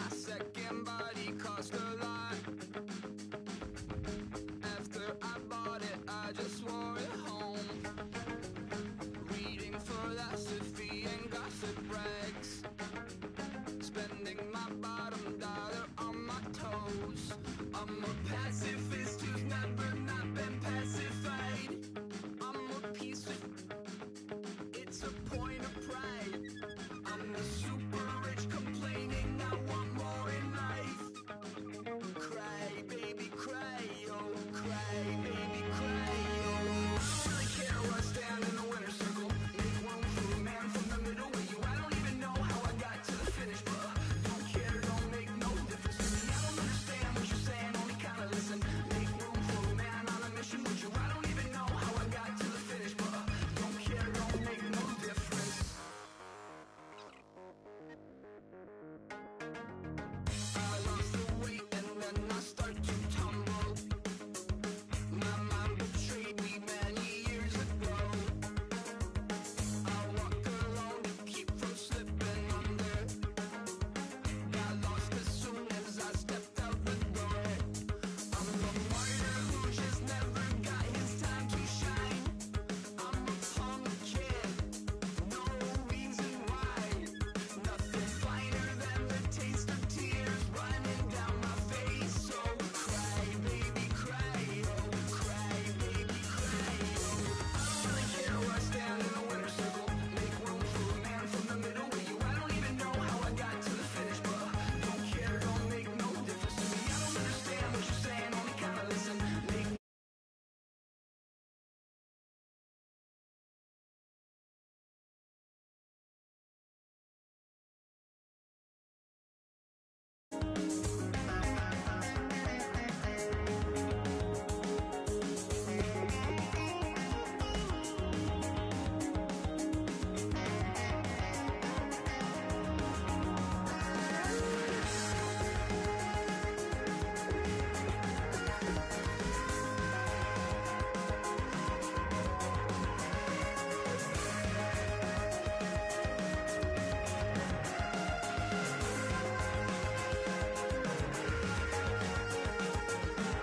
My second body cost a lot. After I bought it, I just wore it home. Reading philosophy and gossip rags. Spending my bottom dollar on my toes. I'm a pacifist who's never not been pacified. I'm a piece of... It's a point of pride. I'm the super rich complaining I want more in life. Cry, baby, cry, oh, cry, baby, cry, oh. I don't really care where I stand in the winner's circle. Make room for a man from the middle with you. I don't even know how I got to the finish, but don't care, don't make no difference to me. I don't understand what you're saying, only kinda listen. Make room for a man on a mission with you. I don't even know how I got to the finish, but don't care, don't make no difference. I lost the weight and then I start to tumble. My mind betrayed me many years ago. I walk alone to keep from slipping under. Got lost as soon as I stepped out the door. I'm a martyr who just never got his time to shine. I'm a punk kid, no reason why. Nothing finer than the taste of tears running down my face. So cry, baby, cry, oh, cry, baby, cry, oh. I don't really care where I stand in the winner's circle. Make room for a man from the middle with you. I don't even know how I got to the finish, but don't care, don't make no difference to me. I don't understand what you're saying, only kinda listen. Make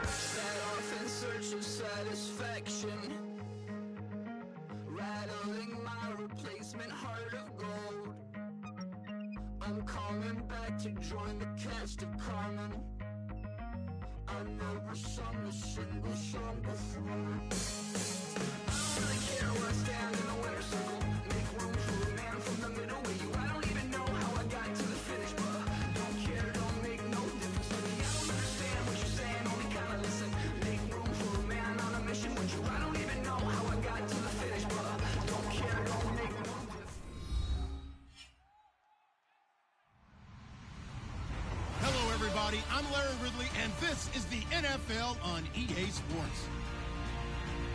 set off in search of satisfaction, rattling my replacement heart of gold. I'm coming back to join the cast of Carmen. I never sung a single song before. I don't really care where I stand in the winner's circle. Make room for a man from the middle with you. I don't even know how I got to the finish, but don't care, don't make no difference to me. I don't understand what you're saying, only kinda listen. Make room for a man on a mission with you. I don't even know how I got to the finish, but don't care, don't make no difference. Hello, everybody. I'm Larry Ridley, and this is the NFL on EA Sports.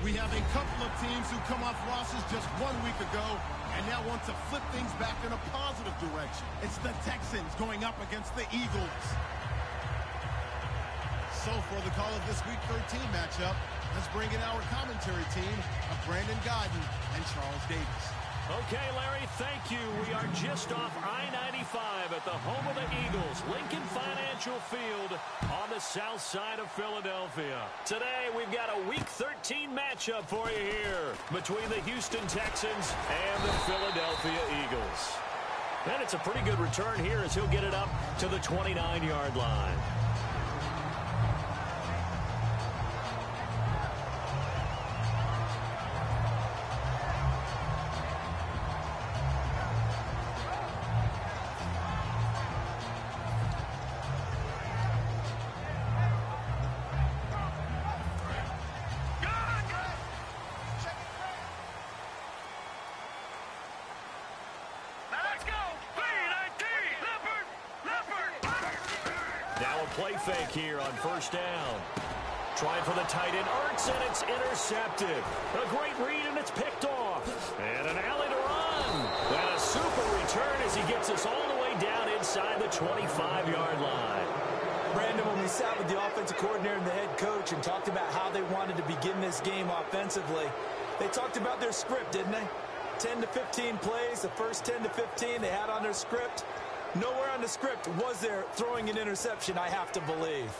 We have a couple of teams who come off losses just 1 week ago and now want to flip things back in a positive direction. It's the Texans going up against the Eagles. So for the call of this Week 13 matchup, let's bring in our commentary team of Brandon Godden and Charles Davis. Okay, Larry, thank you. We are just off I-95 at the home of the Eagles, Lincoln Financial Field on the south side of Philadelphia. Today, we've got a Week 13 matchup for you here between the Houston Texans and the Philadelphia Eagles. And it's a pretty good return here as he'll get it up to the 29-yard line. Play fake here on first down. Trying for the tight end, Ertz, and it's intercepted. A great read, and it's picked off. And an alley to run. And a super return as he gets us all the way down inside the 25-yard line. Brandon, when we sat with the offensive coordinator and the head coach and talked about how they wanted to begin this game offensively, they talked about their script, didn't they? 10 to 15 plays, the first 10 to 15 they had on their script. Nowhere on the script was there throwing an interception, I have to believe.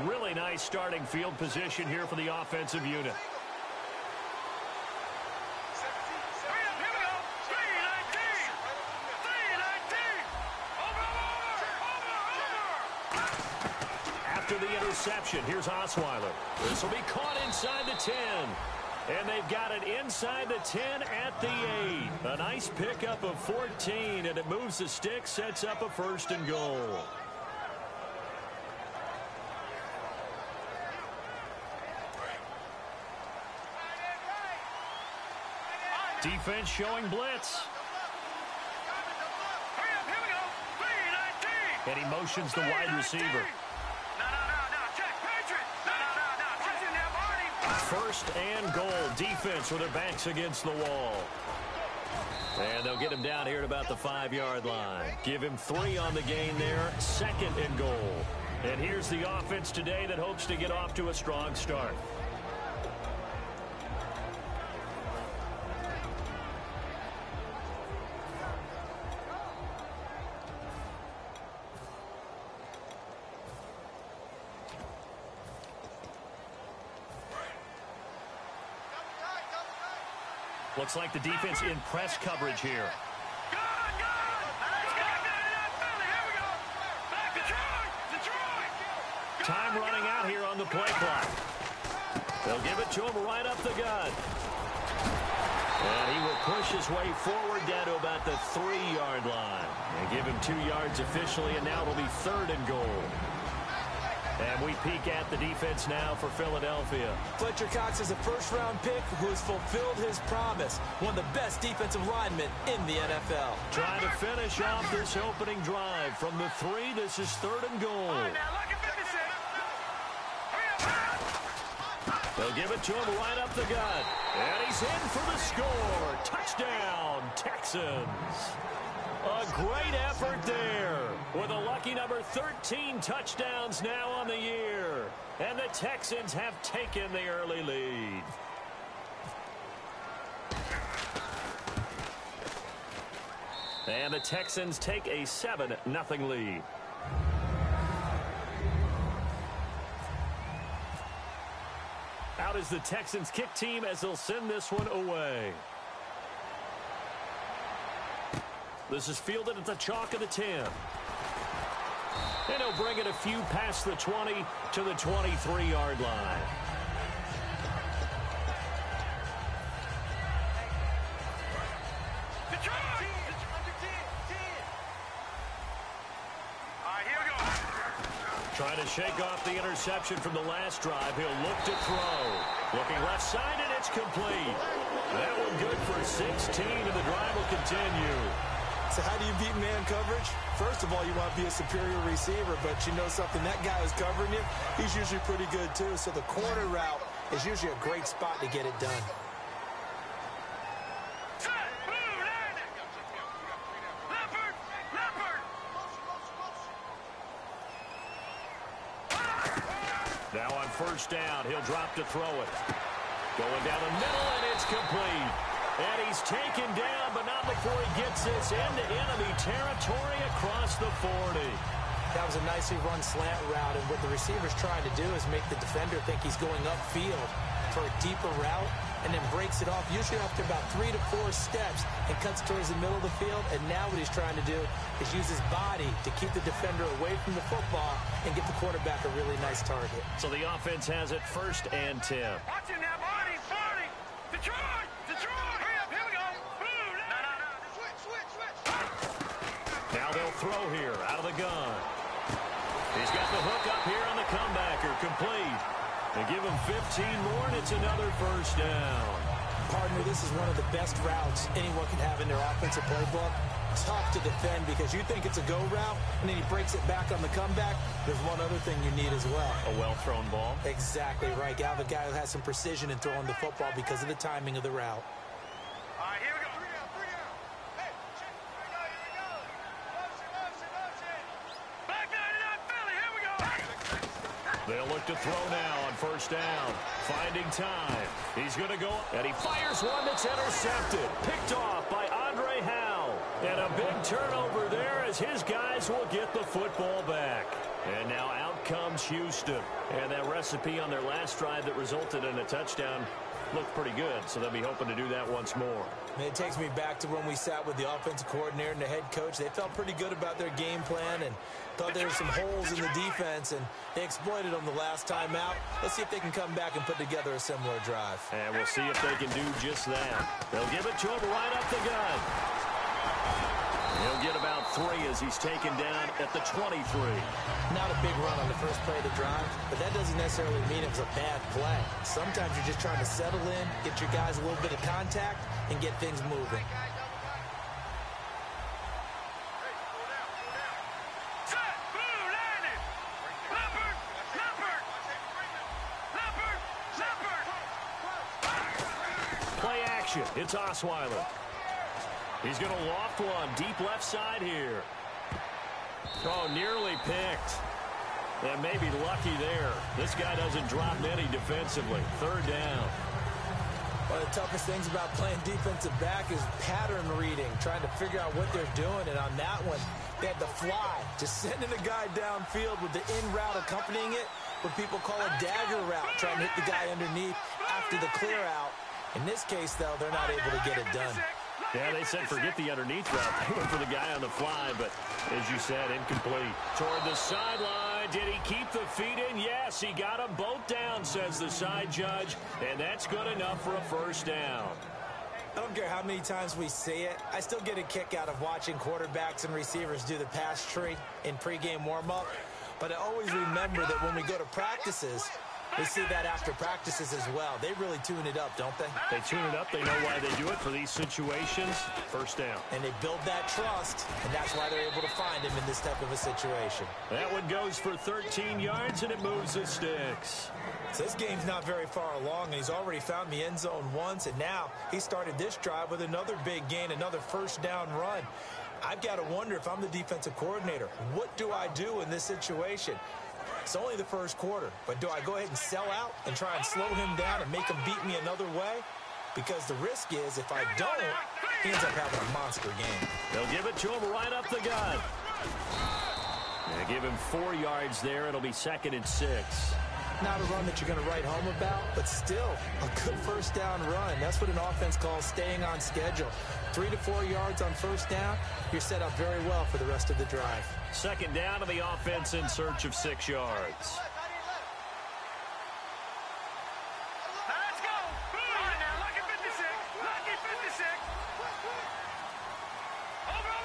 Really nice starting field position here for the offensive unit. After the interception, here's Osweiler. This will be caught inside the 10. And they've got it inside the 10 at the 8. A nice pickup of 14, and it moves the stick, sets up a 1st and goal. Defense showing blitz. And he motions the wide receiver. 1st and goal. Defense with their backs against the wall. And they'll get him down here at about the 5-yard line. Give him 3 on the gain there. 2nd and goal. And here's the offense today that hopes to get off to a strong start. Looks like the defense in press coverage here. Time running out here on the play clock. They'll give it to him right up the gut. And he will push his way forward down to about the 3-yard line. And give him 2 yards officially, and now it'll be 3rd and goal. And we peek at the defense now for Philadelphia. Fletcher Cox is a first-round pick who has fulfilled his promise. One of the best defensive linemen in the NFL. Trying to finish off this opening drive. From the 3, this is 3rd and goal. They'll give it to him right up the gut. And he's in for the score. Touchdown, Texans. A great effort there with a lucky number 13 touchdowns now on the year. And the Texans have taken the early lead. And the Texans take a 7-0 lead. Out is the Texans kick team as they'll send this one away. This is fielded at the chalk of the 10. And he'll bring it a few past the 20 to the 23-yard line. Trying to shake off the interception from the last drive. He'll look to throw. Looking left side, and it's complete. That one good for 16, and the drive will continue. So how do you beat man coverage? First of all, you want to be a superior receiver, but you know something, that guy who's covering you, he's usually pretty good too. So the corner route is usually a great spot to get it done. Now on 1st down, he'll drop to throw it. Going down the middle, and it's complete. And he's taken down, but not before he gets this into enemy territory across the 40. That was a nicely run slant route, and what the receiver's trying to do is make the defender think he's going upfield for a deeper route, and then breaks it off, usually after about 3 to 4 steps, and cuts towards the middle of the field. And now what he's trying to do is use his body to keep the defender away from the football and get the quarterback a really nice target. So the offense has it 1st and 10. Watching that body, Detroit! Hurry up, here we go! No. Switch. Now they'll throw here, out of the gun. He's got the hook up here on the comebacker, complete. They give him 15 more, and it's another 1st down. Partner, this is one of the best routes anyone can have in their offensive playbook. Tough to defend because you think it's a go route, and then he breaks it back on the comeback. There's one other thing you need as well. A well-thrown ball. Exactly right. You have a guy who has some precision in throwing the football because of the timing of the route. All right, here we go. 3 down. Hey, check. Here we go. Motion. Back 99 Philly, here we go. They'll look to throw now on 1st down. Finding time. He's going to go, and he fires one that's intercepted. Picked off by Andre Howell. And a big turnover there as his guys will get the football back. And now out comes Houston. And that recipe on their last drive that resulted in a touchdown looked pretty good, so they'll be hoping to do that once more. And it takes me back to when we sat with the offensive coordinator and the head coach. They felt pretty good about their game plan and thought there were some holes in the defense, and they exploited them the last time out. Let's see if they can come back and put together a similar drive. And we'll see if they can do just that. They'll give it to him right up the gut. He'll get about 3 as he's taken down at the 23. Not a big run on the first play of the drive, but that doesn't necessarily mean it was a bad play. Sometimes you're just trying to settle in, get your guys a little bit of contact, and get things moving. Play action. It's Osweiler. He's going to loft one deep left side here. Oh, nearly picked. And maybe lucky there. This guy doesn't drop many defensively. 3rd down. One of the toughest things about playing defensive back is pattern reading, trying to figure out what they're doing. And on that one, they had the fly, just sending a guy downfield with the in route accompanying it, what people call a dagger route, trying to hit the guy underneath after the clear out. In this case, though, they're not able to get it done. Yeah, they said forget the underneath route. They went for the guy on the fly, but as you said, incomplete. Toward the sideline. Did he keep the feet in? Yes, he got them both down, says the side judge, and that's good enough for a 1st down. I don't care how many times we see it. I still get a kick out of watching quarterbacks and receivers do the pass tree in pregame warm-up. But I always remember that when we go to practices, we see that after practices as well. They really tune it up, don't they? They tune it up. They know why they do it for these situations. 1st down. And they build that trust, and that's why they're able to find him in this type of a situation. That one goes for 13 yards, and it moves the sticks. So this game's not very far along, and he's already found the end zone once, and now he started this drive with another big gain, another 1st down run. I've got to wonder if I'm the defensive coordinator, what do I do in this situation? It's only the 1st quarter, but do I go ahead and sell out and try and slow him down and make him beat me another way? Because the risk is if I don't, he ends up having a monster game. They'll give it to him right up the gut. They give him 4 yards there. It'll be 2nd and 6. Not a run that you're going to write home about, but still a good 1st down run. That's what an offense calls staying on schedule. 3 to 4 yards on 1st down, you're set up very well for the rest of the drive. 2nd down to the offense in search of 6 yards. Let's go. All right, now, lucky 56. Lucky 56. Over.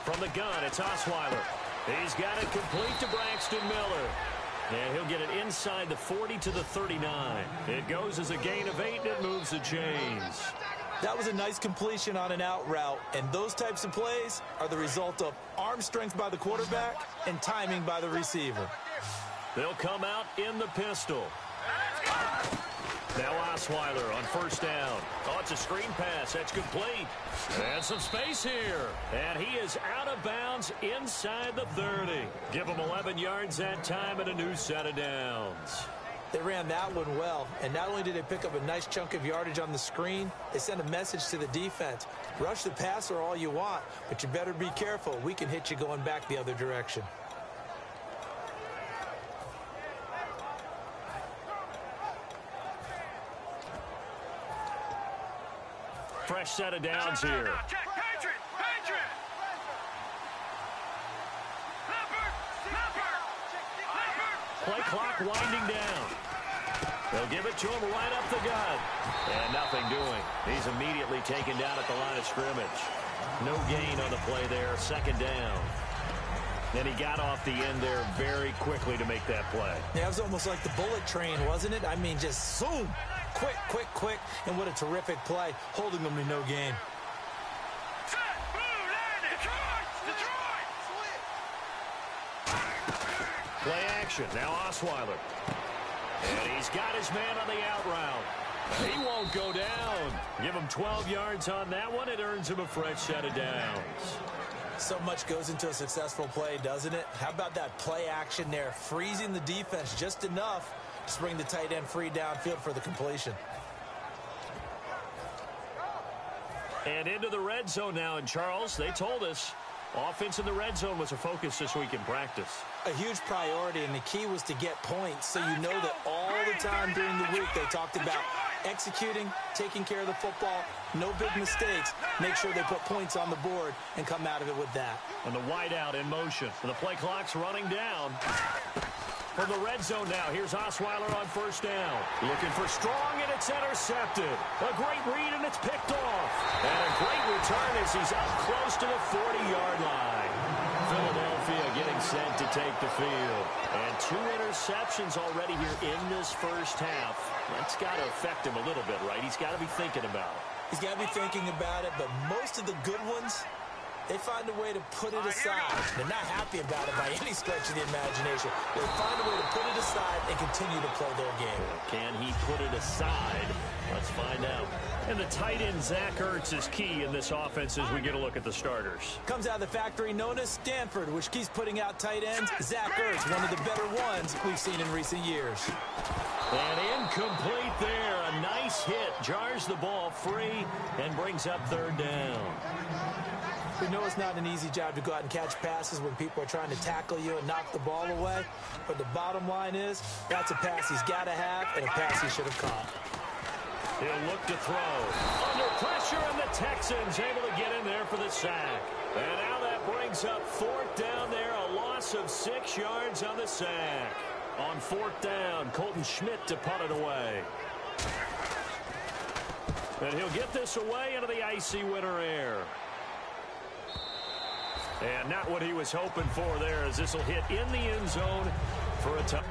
From the gun, it's Osweiler. He's got it complete to Braxton Miller. And he'll get it inside the 40 to the 39. It goes as a gain of 8, and it moves the chains. That was a nice completion on an out route, and those types of plays are the result of arm strength by the quarterback and timing by the receiver. They'll come out in the pistol. Now Osweiler on 1st down. Oh, it's a screen pass. That's complete. And some space here. And he is out of bounds inside the 30. Give him 11 yards that time and a new set of downs. They ran that one well, and not only did they pick up a nice chunk of yardage on the screen, they sent a message to the defense. Rush the passer all you want, but you better be careful. We can hit you going back the other direction. Fresh set of downs here. Play clock winding down. They'll give it to him right up the gut. And nothing doing. He's immediately taken down at the line of scrimmage. No gain on the play there. 2nd down. And he got off the end there very quickly to make that play. Yeah, it was almost like the bullet train, wasn't it? I mean, just zoom. Quick, quick, quick. And what a terrific play, holding them to no gain. Play action. Now Osweiler. And he's got his man on the out route. He won't go down. Give him 12 yards on that one. It earns him a fresh set of downs. So much goes into a successful play, doesn't it? How about that play action there, freezing the defense just enough to bring the tight end free downfield for the completion. And into the red zone now. And, Charles, they told us offense in the red zone was a focus this week in practice. A huge priority, and the key was to get points. So you know that all the time during the week they talked about executing, taking care of the football, no big mistakes. Make sure they put points on the board and come out of it with that. And the wideout in motion. The play clock's running down. From the red zone now, here's Osweiler on first down. Looking for strong, and it's intercepted. A great read, and it's picked off. And a great return as he's up close to the 40-yard line. Philadelphia getting set to take the field. And 2 interceptions already here in this first half. That's got to affect him a little bit, right? He's got to be thinking about it. He's got to be thinking about it, but most of the good ones, they find a way to put it aside. They're not happy about it by any stretch of the imagination. They find a way to put it aside and continue to play their game. Can he put it aside? Let's find out. And the tight end, Zach Ertz, is key in this offense as we get a look at the starters. Comes out of the factory known as Stanford, which keeps putting out tight ends. Zach Ertz, one of the better ones we've seen in recent years. And incomplete there. A nice hit. Jars the ball free and brings up third down. We know it's not an easy job to go out and catch passes when people are trying to tackle you and knock the ball away. But the bottom line is, that's a pass he's got to have and a pass he should have caught. He'll look to throw. Under pressure, and the Texans able to get in there for the sack. And now that brings up fourth down there. A loss of 6 yards on the sack. On fourth down, Colton Schmidt to punt it away. And he'll get this away into the icy winter air. And not what he was hoping for there, as this will hit in the end zone for a touchdown.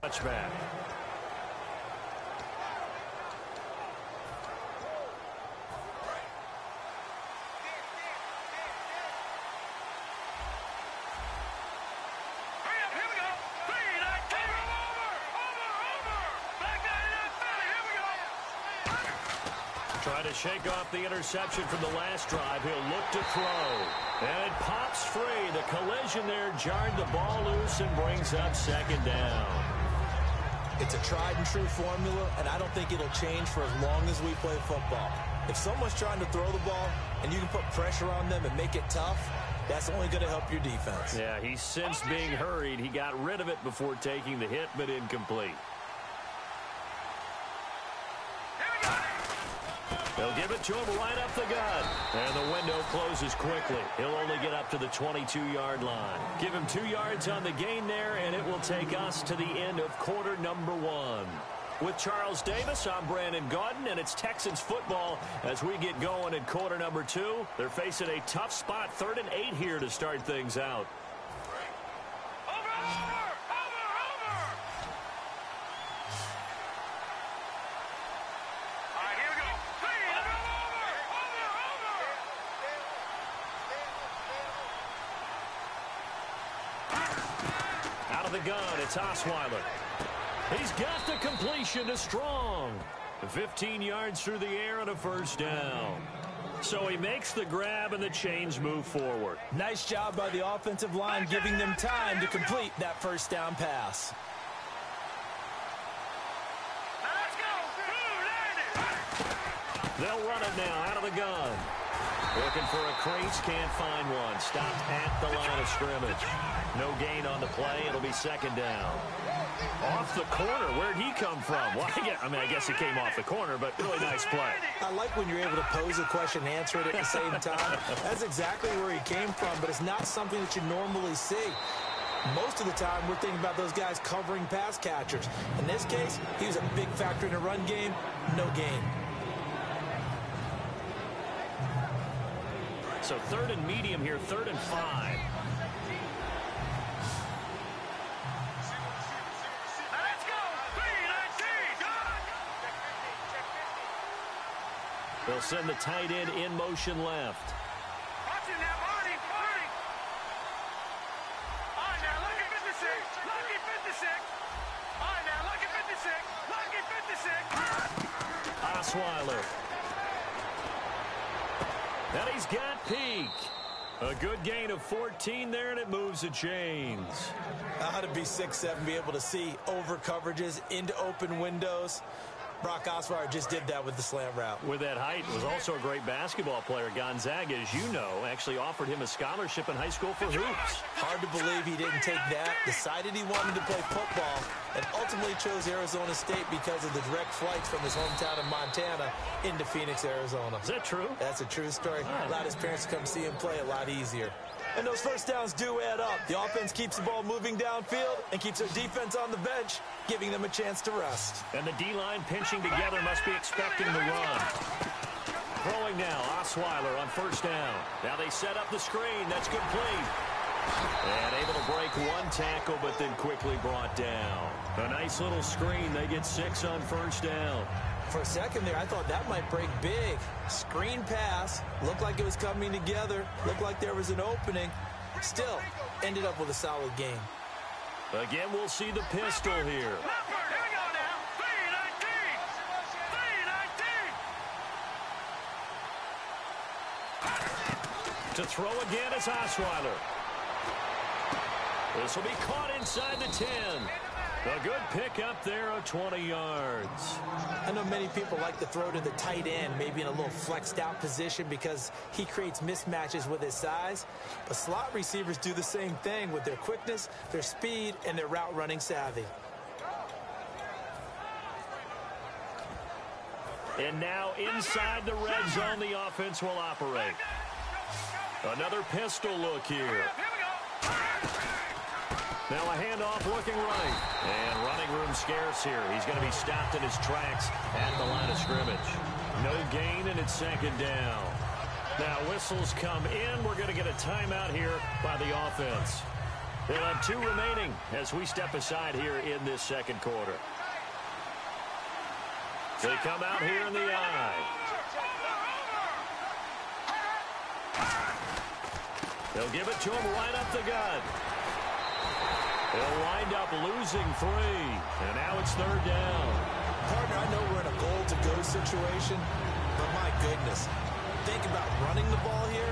Touchback. Trying to shake off the interception from the last drive. He'll look to throw. And it pops free. The collision there jarred the ball loose and brings up second down. It's a tried and true formula, and I don't think it'll change for as long as we play football. If someone's trying to throw the ball and you can put pressure on them and make it tough, that's only going to help your defense. Yeah, he's since being hurried. He got rid of it before taking the hit, but incomplete. They'll give it to him right up the gut. And the window closes quickly. He'll only get up to the 22-yard line. Give him 2 yards on the gain there, and it will take us to the end of quarter number 1. With Charles Davis, I'm Brandon Gaudin, and it's Texans football as we get going in quarter number 2. They're facing a tough spot, 3rd and 8 here to start things out. The gun, it's Osweiler. He's got the completion to Strong. 15 yards through the air and a first down. So he makes the grab and the chains move forward. Nice job by the offensive line giving them time to complete that first down pass. They'll run it now out of the gun. Looking for a crease, can't find one. Stopped at the line of scrimmage. No gain on the play. It'll be second down. Off the corner. Where'd he come from? Well, I guess he came off the corner, but really nice play. I like when you're able to pose a question and answer it at the same time. That's exactly where he came from, but it's not something that you normally see. Most of the time, we're thinking about those guys covering pass catchers. In this case, he was a big factor in the run game. No gain. So 3rd and medium here, 3rd and 5. Let's go! 3-19! They'll send the tight end in motion left. Watch it now, Barney. All right, now, look at 56. Lucky 56. All right, now, look at 56. Lucky 56. Osweiler. And he's got Peak. A good gain of 14 there, and it moves the chains. How to be 6'7", be able to see over coverages into open windows. Brock Osweiler just did that with the slant route. With that height, was also a great basketball player. Gonzaga, as you know, actually offered him a scholarship in high school for hoops. Hard to believe he didn't take that, decided he wanted to play football, and ultimately chose Arizona State because of the direct flights from his hometown of Montana into Phoenix, Arizona. Is that true? That's a true story. Allowed his parents to come see him play a lot easier. And those first downs do add up. The offense keeps the ball moving downfield and keeps their defense on the bench, giving them a chance to rest. And the D-line pinching together must be expecting the run. Throwing now, Osweiler on first down. Now they set up the screen. That's complete. And able to break one tackle, but then quickly brought down. A nice little screen. They get 6 on first down. For a second there, I thought that might break big. Screen pass. Looked like it was coming together. Looked like there was an opening. Still, ended up with a solid game. Again, we'll see the pistol here. Here we go now. 3-19. To throw again is Osweiler. This will be caught inside the 10. A good pick up there of 20 yards. I know many people like to throw to the tight end, maybe in a little flexed out position because he creates mismatches with his size. But slot receivers do the same thing with their quickness, their speed, and their route running savvy. And now inside the red zone, the offense will operate. Another pistol look here. Now a handoff looking right. And running room scarce here. He's going to be stopped in his tracks at the line of scrimmage. No gain, and it's second down. Now whistles come in. We're going to get a timeout here by the offense. They'll have 2 remaining as we step aside here in this second quarter. They come out here in the eye. They'll give it to him right up the gut. They'll wind up losing 3, and now it's third down. Partner, I know we're in a goal-to-go situation, but my goodness, think about running the ball here.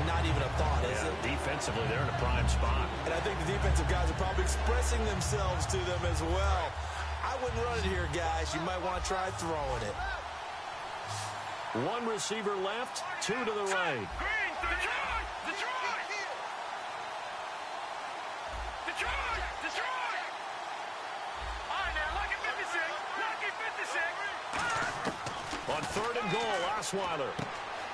Not even a thought, is it? Defensively, they're in a prime spot. And I think the defensive guys are probably expressing themselves to them as well. I wouldn't run it here, guys. You might want to try throwing it. 1 receiver left, 2 to the right. Green, Detroit! All right, now, lucky 56. On 3rd and goal, Osweiler.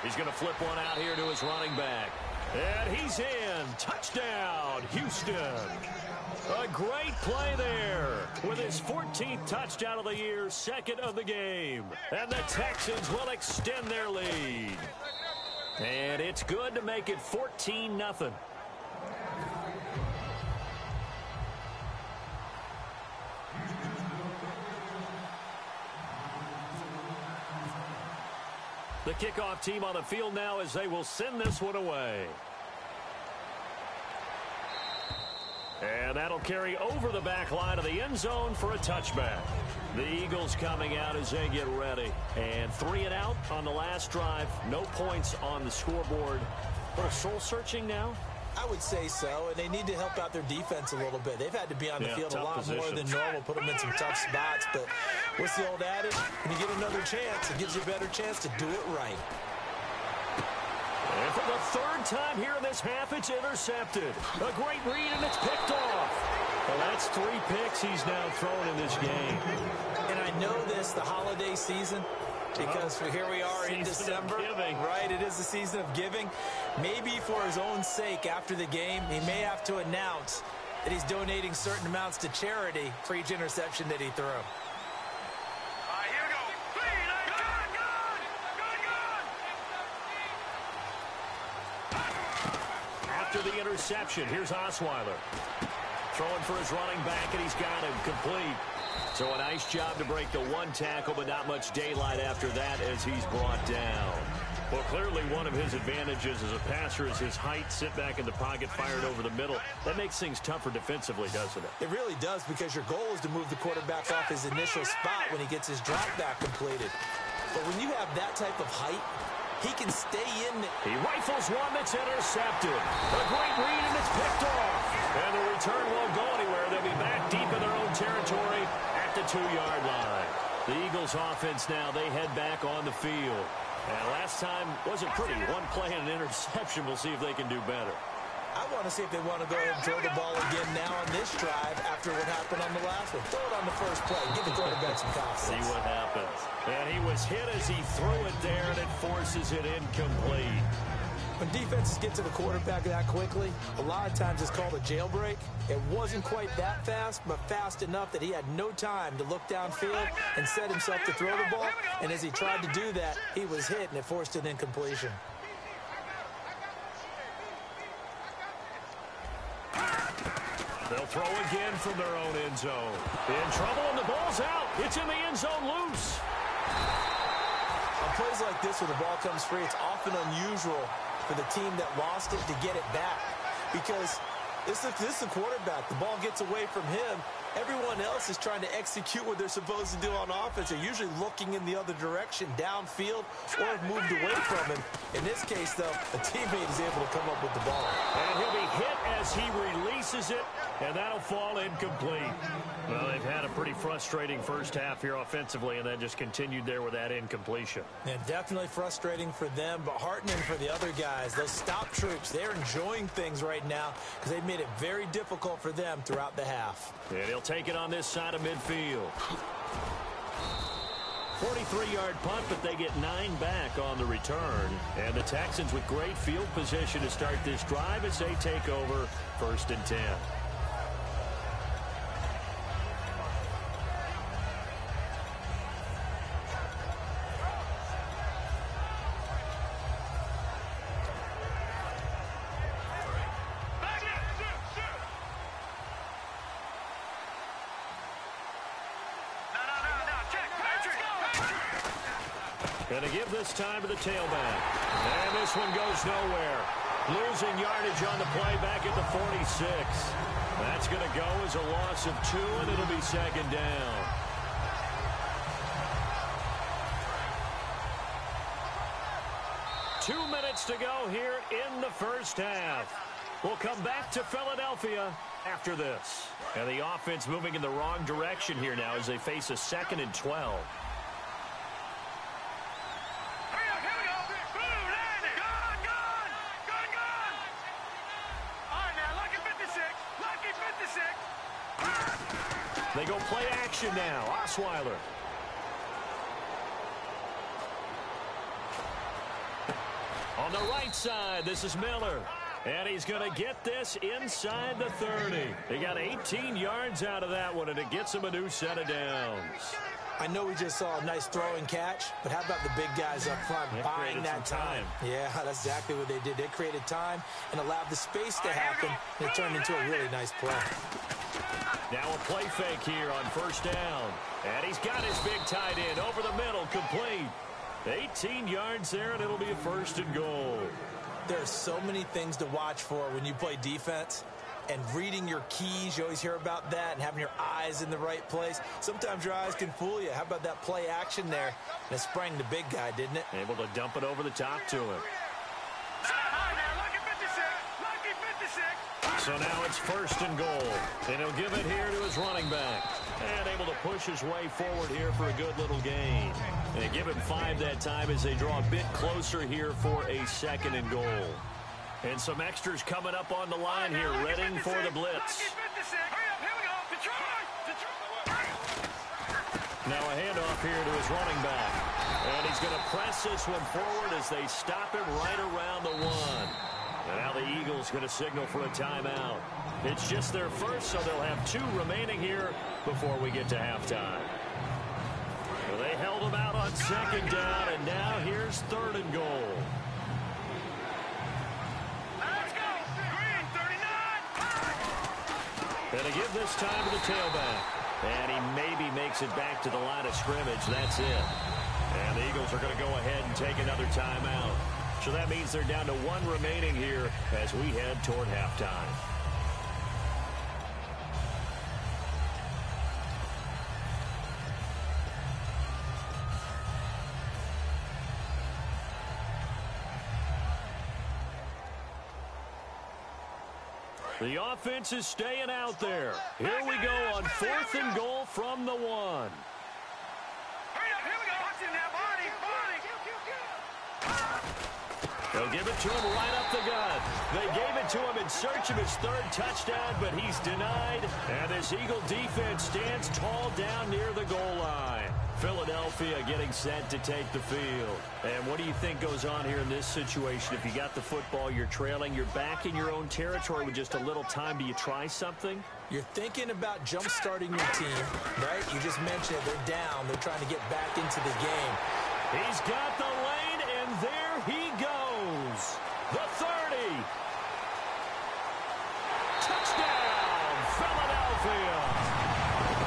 He's going to flip one out here to his running back. And he's in. Touchdown, Houston. A great play there with his 14th touchdown of the year, 2nd of the game. And the Texans will extend their lead. And it's good to make it 14-0. The kickoff team on the field now as they will send this one away. And that'll carry over the back line of the end zone for a touchback. The Eagles coming out as they get ready. And 3 and out on the last drive. No points on the scoreboard. A little soul-searching now? I would say so, and they need to help out their defense a little bit. They've had to be on the field a lot more than normal, put them in some tough spots. But what's the old adage? When you get another chance, it gives you a better chance to do it right. And for the 3rd time here in this half, it's intercepted. A great read, and it's picked off. Well, that's 3 picks he's now thrown in this game. And I know this, the holiday season, because here we are in December, right? It is the season of giving. Maybe for his own sake after the game, he may have to announce that he's donating certain amounts to charity for each interception that he threw. All right, here we go. Good. After the interception, here's Osweiler. Throwing for his running back, and he's got him complete. So a nice job to break the one tackle, but not much daylight after that as he's brought down. Well, clearly one of his advantages as a passer is his height, sit back in the pocket, fired over the middle. That makes things tougher defensively, doesn't it? It really does, because your goal is to move the quarterback off his initial spot when he gets his drop back completed. But when you have that type of height, he can stay in. He rifles one that's intercepted. A great read, and it's picked off. And the return won't go anywhere. They'll be back deep in their own territory at the 2-yard line. The Eagles offense now, they head back on the field. And last time wasn't pretty. One play and an interception. We'll see if they can do better. I want to see if they want to go ahead and throw the ball again now on this drive after what happened on the last one. Throw it on the first play. Give the quarterback some confidence. See what happens. And he was hit as he threw it there, and it forces it incomplete. When defenses get to the quarterback that quickly, a lot of times it's called a jailbreak. It wasn't quite that fast, but fast enough that he had no time to look downfield and set himself to throw the ball. And as he tried to do that, he was hit, and it forced an incompletion. They'll throw again from their own end zone. In trouble, and the ball's out. It's in the end zone loose. On plays like this where the ball comes free, it's often unusual for the team that lost it to get it back, because this is the quarterback. The ball gets away from him. Everyone else is trying to execute what they're supposed to do on offense. They're usually looking in the other direction, downfield, or have moved away from him. In this case, though, a teammate is able to come up with the ball. And he'll be hit as he releases it, and that'll fall incomplete. Well, they've had a pretty frustrating first half here offensively, and then just continued there with that incompletion. And definitely frustrating for them, but heartening for the other guys. Those stop troops, they're enjoying things right now because they've made it very difficult for them throughout the half. And he'll take it on this side of midfield. 43-yard punt, but they get 9 back on the return. And the Texans with great field position to start this drive as they take over 1st and 10. And to give this time to the tailback. And this one goes nowhere. Losing yardage on the play back at the 46. That's going to go as a loss of 2, and it'll be 2nd down. Two minutes to go here in the first half. We'll come back to Philadelphia after this. And the offense moving in the wrong direction here now as they face a 2nd and 12. They go play action now. Osweiler. On the right side, this is Miller. And he's going to get this inside the 30. He got 18 yards out of that one, and it gets him a new set of downs. I know we just saw a nice throwing catch, but how about the big guys up front buying that time? Yeah, that's exactly what they did. They created time and allowed the space to happen, and it turned into a really nice play. Now a play fake here on 1st down. And he's got his big tight end over the middle, complete. 18 yards there, and it'll be a 1st and goal. There are so many things to watch for when you play defense. And reading your keys, you always hear about that, and having your eyes in the right place. Sometimes your eyes can fool you. How about that play action there? And it sprang the big guy, didn't it? Able to dump it over the top to him. So now it's 1st and goal. And he'll give it here to his running back. And able to push his way forward here for a good little gain. And they give him 5 that time as they draw a bit closer here for a 2nd and goal. And some extras coming up on the line here, readying for the blitz. Now a handoff here to his running back. And he's going to press this one forward as they stop him right around the 1. And now the Eagles going to signal for a timeout. It's just their first, so they'll have 2 remaining here before we get to halftime. Well, they held them out on 2nd down, and now here's 3rd and goal. Let's go! Green, 39! And to give this time to the tailback. And he maybe makes it back to the line of scrimmage. That's it. And the Eagles are going to go ahead and take another timeout. So that means they're down to one remaining here as we head toward halftime. The offense is staying out there. Here we go on 4th and goal from the 1. Hurry up, here we go. Watch him now, Barney. They'll give it to him right up the gut. They gave it to him in search of his 3rd touchdown, but he's denied. And this Eagle defense stands tall down near the goal line. Philadelphia getting set to take the field. And what do you think goes on here in this situation? If you got the football, you're trailing, you're back in your own territory with just a little time. Do you try something? You're thinking about jump-starting your team, right? You just mentioned it. They're down. They're trying to get back into the game. He's got the lane, and there he goes. The 30. Touchdown, Philadelphia.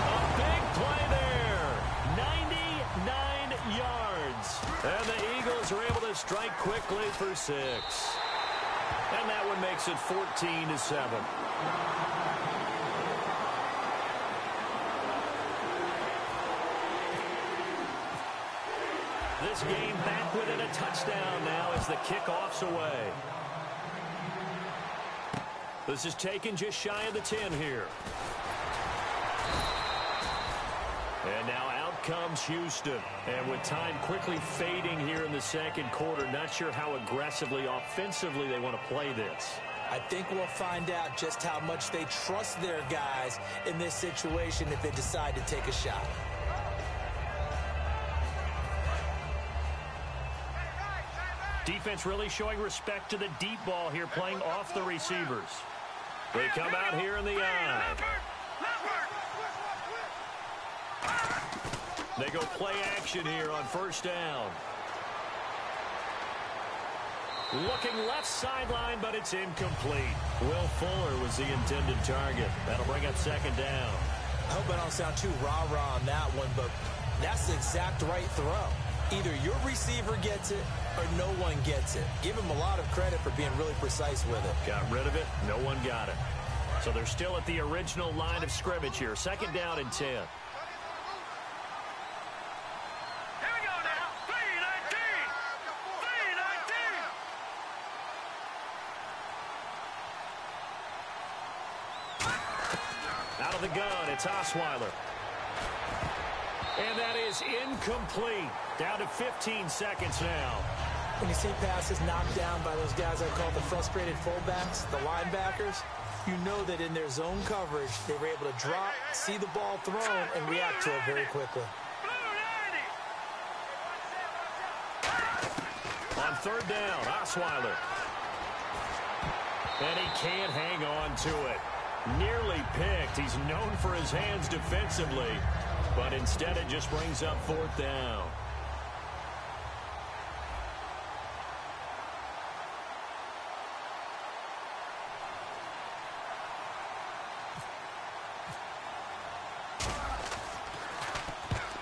A big play there. 99 yards. And the Eagles are able to strike quickly for 6. And that one makes it 14-7. This game back within a touchdown now as the kickoff's away. This is taken just shy of the 10 here. And now out comes Houston. And with time quickly fading here in the 2nd quarter, not sure how aggressively, offensively they want to play this. I think we'll find out just how much they trust their guys in this situation if they decide to take a shot. Defense really showing respect to the deep ball here, playing off the receivers. They come out here in the eye. They go play action here on 1st down. Looking left sideline, but it's incomplete. Will Fuller was the intended target. That'll bring up 2nd down. I hope I don't sound too rah-rah on that one, but that's the exact right throw. Either your receiver gets it or no one gets it. Give him a lot of credit for being really precise with it. Got rid of it. No one got it. So they're still at the original line of scrimmage here. 2nd down and 10. Here we go now. 3-19. Out of the gun, it's Osweiler. And that is incomplete. Down to 15 seconds now. When you see passes knocked down by those guys I call the frustrated fullbacks, the linebackers, you know that in their zone coverage, they were able to drop, see the ball thrown, and react to it very quickly. On 3rd down, Osweiler. And he can't hang on to it. Nearly picked. He's known for his hands defensively, but instead it just brings up 4th down.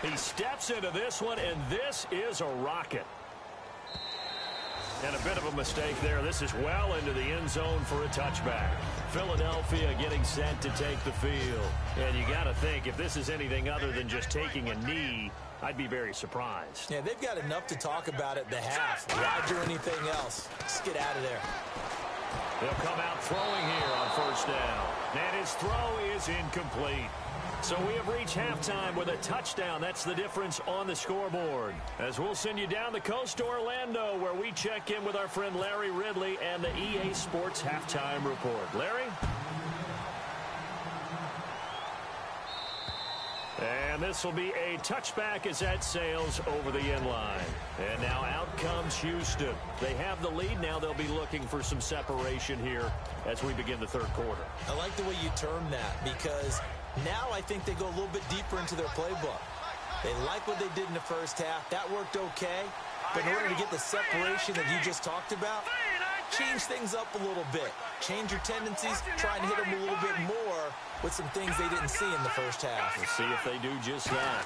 He steps into this one, and this is a rocket. And a bit of a mistake there. This is well into the end zone for a touchback. Philadelphia getting set to take the field. And you got to think, if this is anything other than just taking a knee, I'd be very surprised. Yeah, they've got enough to talk about at the half. Why do anything else? Just get out of there. They'll come out throwing here on 1st down. And his throw is incomplete. So we have reached halftime with a touchdown. That's the difference on the scoreboard. As we'll send you down the coast to Orlando, where we check in with our friend Larry Ridley and the EA Sports Halftime Report. Larry? And this will be a touchback as that sails over the end line. And now out comes Houston. They have the lead. Now they'll be looking for some separation here as we begin the 3rd quarter. I like the way you term that, because now I think they go a little bit deeper into their playbook. They like what they did in the 1st half. That worked okay. But in order to get the separation that you just talked about, change things up a little bit. Change your tendencies, try and hit them a little bit more with some things they didn't see in the first half. We'll see if they do just that.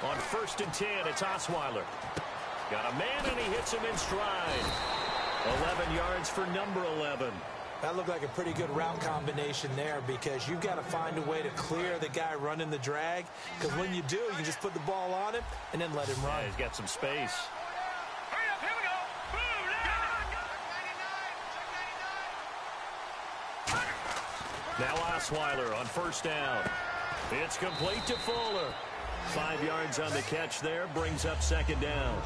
On 1st and 10, it's Osweiler. Got a man, and he hits him in stride. 11 yards for number 11. That looked like a pretty good route combination there because you've got to find a way to clear the guy running the drag, because when you do, you just put the ball on him and then let him run. Yeah, he's got some space. Hurry up, here we go. Boom, Now Osweiler on 1st down. It's complete to Fuller. 5 yards on the catch there, brings up 2nd down.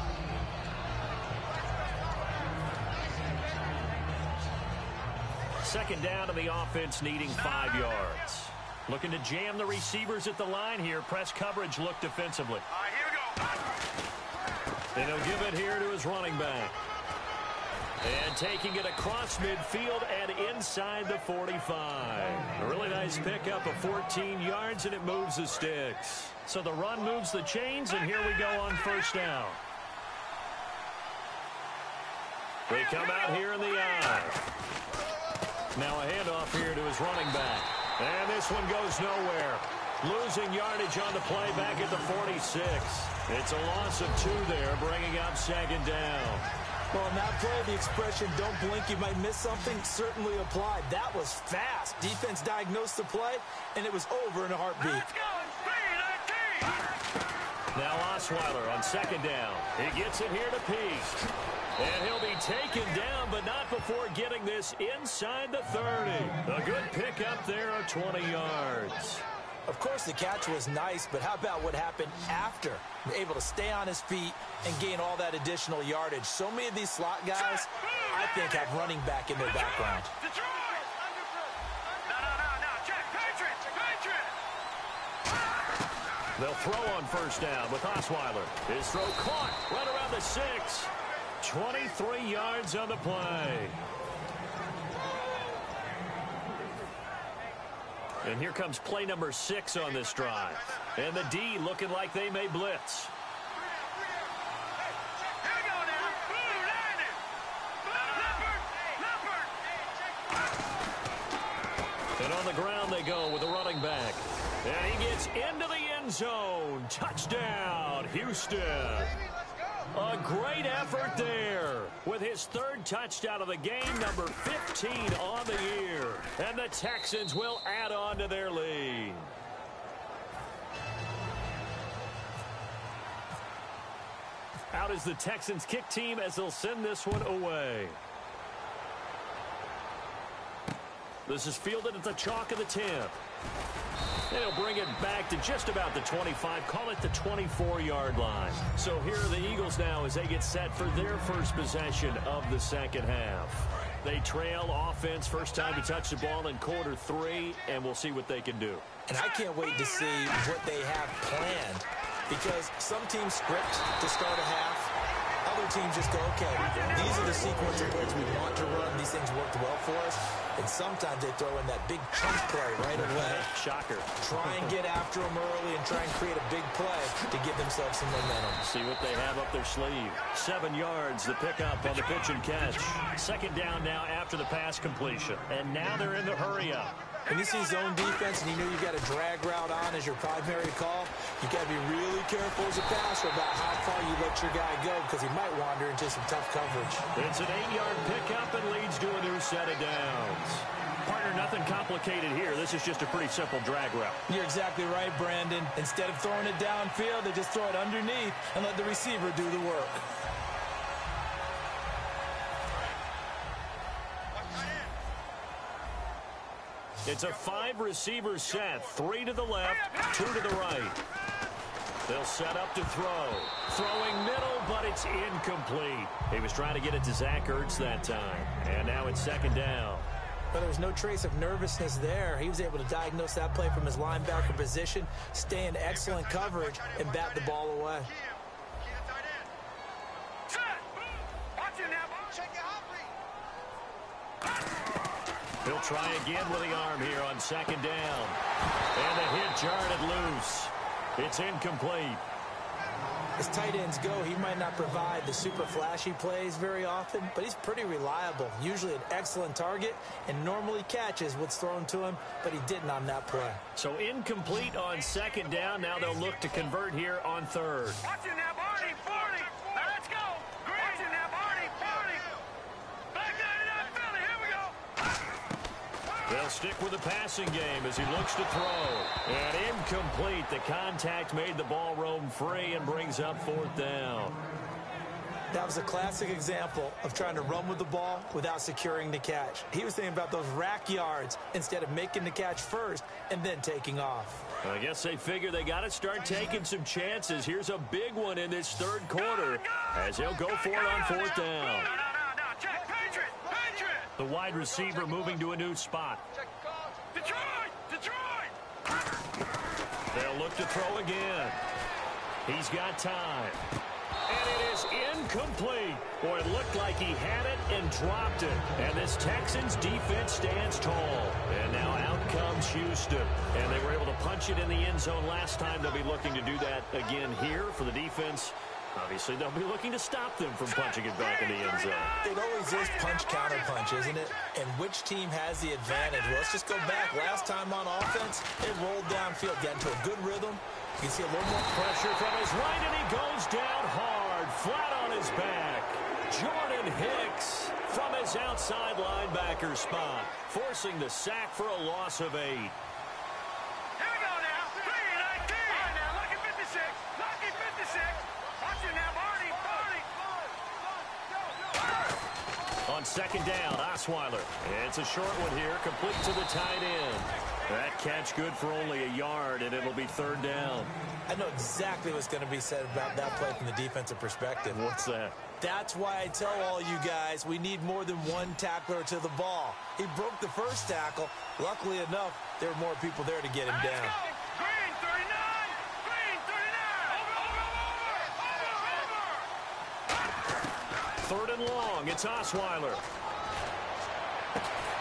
Second down, and the offense needing 5 yards. Looking to jam the receivers at the line here. Press coverage look defensively. All right, here we go. And he'll give it here to his running back. And taking it across midfield and inside the 45. A really nice pickup of 14 yards, and it moves the sticks. So the run moves the chains, and here we go on 1st down. They come out here in the eye. Now a handoff here to his running back. And this one goes nowhere. Losing yardage on the play back at the 46. It's a loss of 2 there, bringing up 2nd down. Well, in that play, the expression, don't blink, you might miss something, certainly applied. That was fast. Defense diagnosed the play, and it was over in a heartbeat. Let's go. 3-19. Now Osweiler on 2nd down. He gets it here to Peak. And he'll be taken down, but not before getting this inside the 30. A good pickup there of 20 yards. Of course, the catch was nice, but how about what happened after? Able to stay on his feet and gain all that additional yardage. So many of these slot guys, I think, have running back in their background. Detroit. No. Check. Patriots. They'll throw on 1st down with Osweiler. His throw caught right around the 6. 23 yards on the play. And here comes play number 6 on this drive. And the D looking like they may blitz. Here we go now. Boom, landed. Leopard. And on the ground they go with the running back. And he gets into the end zone. Touchdown, Houston. A great effort there with his 3rd touchdown of the game, number 15 on the year. And the Texans will add on to their lead. Out is the Texans kick team as they'll send this one away. This is fielded at the chalk of the 10. And he'll bring it back to just about the 25, call it the 24-yard line. So here are the Eagles now as they get set for their first possession of the 2nd half. They trail offense, first time to touch the ball in quarter 3, and we'll see what they can do. And I can't wait to see what they have planned, because some teams script to start a half. Other teams just go, okay, these are the sequence of plays we want to run. These things worked well for us. And sometimes they throw in that big chunk play right away. Shocker. Try and get after them early and try and create a big play to give themselves some momentum. See what they have up their sleeve. 7 yards, the pickup on the pitch and catch. 2nd down now after the pass completion. And now they're in the hurry up. When you see zone defense and you know you've got a drag route on as your primary call, you've got to be really careful as a passer about how far you let your guy go, because he might wander into some tough coverage. It's an 8-yard pickup and leads to a new set of downs. Partner, nothing complicated here. This is just a pretty simple drag route. You're exactly right, Brandon. Instead of throwing it downfield, they just throw it underneath and let the receiver do the work. It's a 5-receiver set. 3 to the left, 2 to the right. They'll set up to throw. Throwing middle, but it's incomplete. He was trying to get it to Zach Ertz that time. And now it's 2nd down. But there was no trace of nervousness there. He was able to diagnose that play from his linebacker position, stay in excellent coverage, and bat the ball away. He'll try again with the arm here on 2nd down. And the hit jarred it loose. It's incomplete. As tight ends go, he might not provide the super flashy plays very often, but he's pretty reliable, usually an excellent target, and normally catches what's thrown to him, but he didn't on that play. So incomplete on second down. Now they'll look to convert here on third. Watching that Barney, 40. Now let's go. Watching that Barney, 40. Back 99, Philly. Here we go. They'll stick with the passing game as he looks to throw. And incomplete. The contact made the ball roam free and brings up fourth down. That was a classic example of trying to run with the ball without securing the catch. He was thinking about those rack yards instead of making the catch first and then taking off. I guess they figure they got to start taking some chances. Here's a big one in this third quarter as he'll go for it on fourth down. No, check. Patriot. The wide receiver moving to a new spot. Detroit. They'll look to throw again. He's got time. And it is incomplete. Boy, it looked like he had it and dropped it. And this Texans defense stands tall. And now out comes Houston. And they were able to punch it in the end zone last time. They'll be looking to do that again here for the defense. Obviously, they'll be looking to stop them from punching it back in the end zone. It always is punch-counter-punch, isn't it? And which team has the advantage? Well, let's just go back. Last time on offense, it rolled downfield, got into a good rhythm. You can see a little more Pressure from his right, and he goes down hard, flat on his back. Jordan Hicks from his outside linebacker spot, forcing the sack for a loss of 8. Here we go now. 3-19. All right, now, lucky 56. Lucky 56. Watching now, Barney. On second down, Osweiler. It's a short one here, complete to the tight end. That catch good for only a yard, and it'll be third down. I know exactly what's going to be said about that play from the defensive perspective. What's that? That's why I tell all you guys we need more than one tackler to the ball. He broke the first tackle. Luckily enough, there were more people there to get him down. Green 39. Green 39. Over. Third and long, it's Osweiler.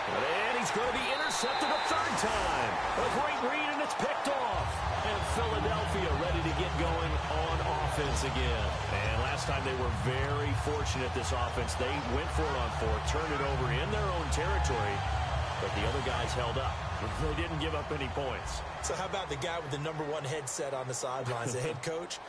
And he's going to be intercepted a third time. A great read, and it's picked off. And Philadelphia ready to get going on offense again. And last time they were very fortunate, this offense. They went for it on fourth, turned it over in their own territory, but the other guys held up. They didn't give up any points. So how about the guy with the #1 headset on the sidelines, the head coach?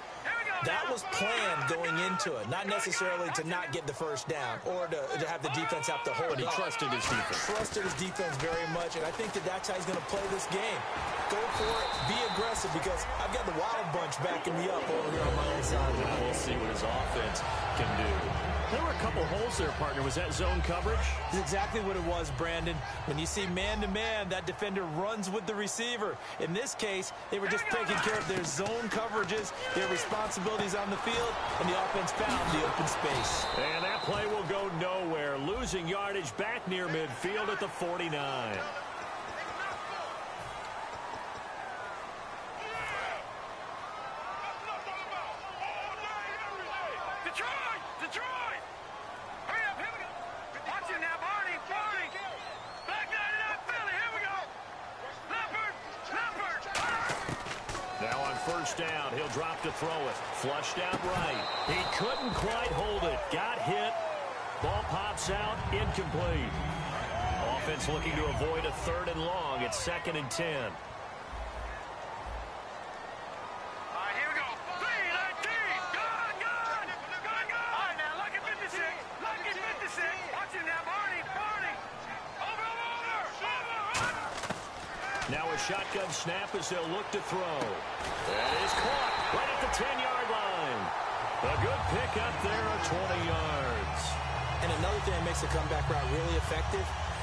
That was planned going into it, not necessarily to not get the first down or to have the defense have to hold But he up. trusted his defense. Trusted his defense very much, and I think that's how he's going to play this game. Go for it, be aggressive, because I've got the Wild Bunch backing me up over here on my own side. We'll see what his offense can do. There were a couple holes there, partner. Was that zone coverage? That's exactly what it was, Brandon. When you see man-to-man, that defender runs with the receiver. In this case, they were just taking care of their zone coverages, their responsibilities on the field, and the offense found the open space. And that play will go nowhere, losing yardage back near midfield at the 49. Detroit. Hurry up, here we go. Watching now, Barney. Back 99, Philly. Here we go. Leopard. Now on first down, he'll drop to throw it. Flushed out right. He couldn't quite hold it. Got hit. Ball pops out. Incomplete. Offense looking to avoid a third and long. It's 2nd and 10. All right, here we go. 3-19. Gone. All right, now, lucky 56. Watching now, Barney. Over. Now a shotgun snap as they'll look to throw. That is caught right at the 10-yard line. A good pick up there of 20 yards. And another thing that makes the comeback route really effective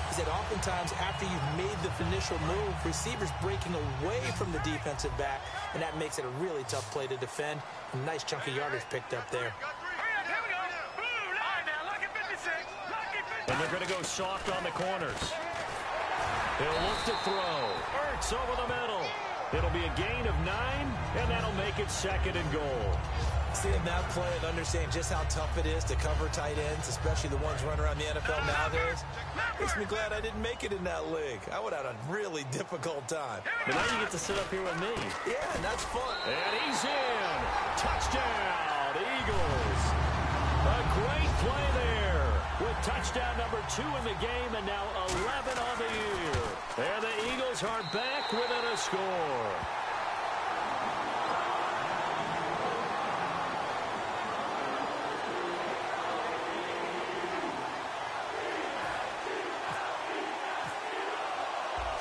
is that oftentimes after you've made the initial move, receivers breaking away from the defensive back, and that makes it a really tough play to defend. A nice chunk of yardage picked up there. Hurry up, here we go. All right, now, lucky 56. And they're going to go soft on the corners. He'll look to throw. Ertz over the middle. It'll be a gain of 9, and that'll make it 2nd and goal. Seeing that play and understanding just how tough it is to cover tight ends, especially the ones running around the NFL nowadays, makes me glad I didn't make it in that league. I would have had a really difficult time. But now you get to sit up here with me. Yeah, and that's fun. And he's in. Touchdown. Touchdown number 2 in the game, and now 11 on the year. And the Eagles are back within a score.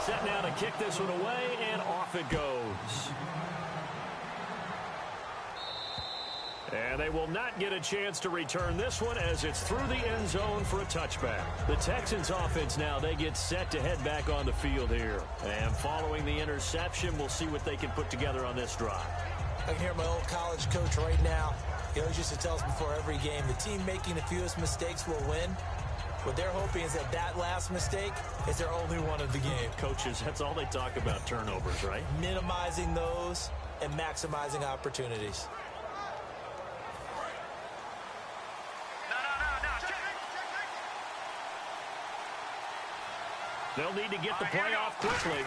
Set now to kick this one away, and off it goes. And they will not get a chance to return this one as it's through the end zone for a touchback. The Texans offense now, they get set to head back on the field here. And following the interception, we'll see what they can put together on this drive. I can hear my old college coach right now. He always used to tell us before every game, the team making the fewest mistakes will win. What they're hoping is that last mistake is their only one of the game. Coaches, that's all they talk about, turnovers, right? Minimizing those and maximizing opportunities. They'll need to get the play off quickly.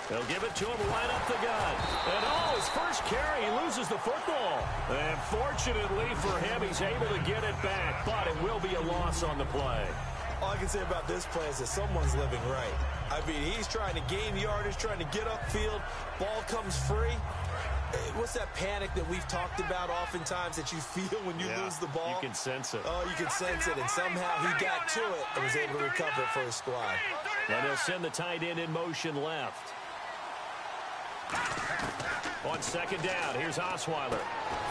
They'll give it to him right up the gut. And his first carry, he loses the football. And fortunately for him, he's able to get it back, but it will be a loss on the play. All I can say about this play is that someone's living right. I mean, he's trying to gain yardage, trying to get upfield. Ball comes free. What's that panic that we've talked about oftentimes that you feel when you lose the ball? You can sense it. Oh, you can sense it, and somehow he got to it and was able to recover it for his squad. And he'll send the tight end in motion left. On second down, here's Osweiler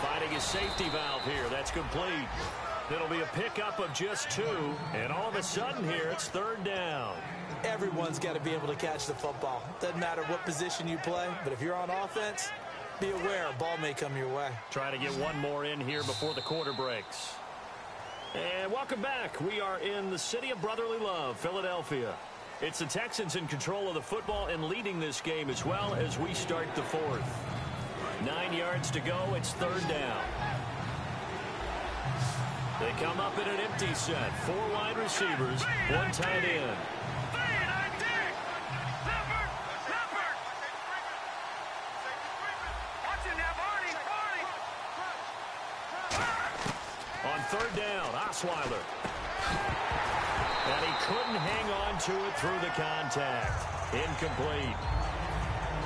finding his safety valve here. That's complete. It'll be a pickup of just 2, and all of a sudden here, it's third down. Everyone's got to be able to catch the football. Doesn't matter what position you play, but if you're on offense, be aware, a ball may come your way. Try to get one more in here before the quarter breaks. And welcome back. We are in the city of brotherly love, Philadelphia. It's the Texans in control of the football and leading this game as well as we start the fourth. 9 yards to go. It's third down. They come up in an empty set. 4 wide receivers, 1 tight end. On third down, Osweiler. And he couldn't hang on to it through the contact. Incomplete.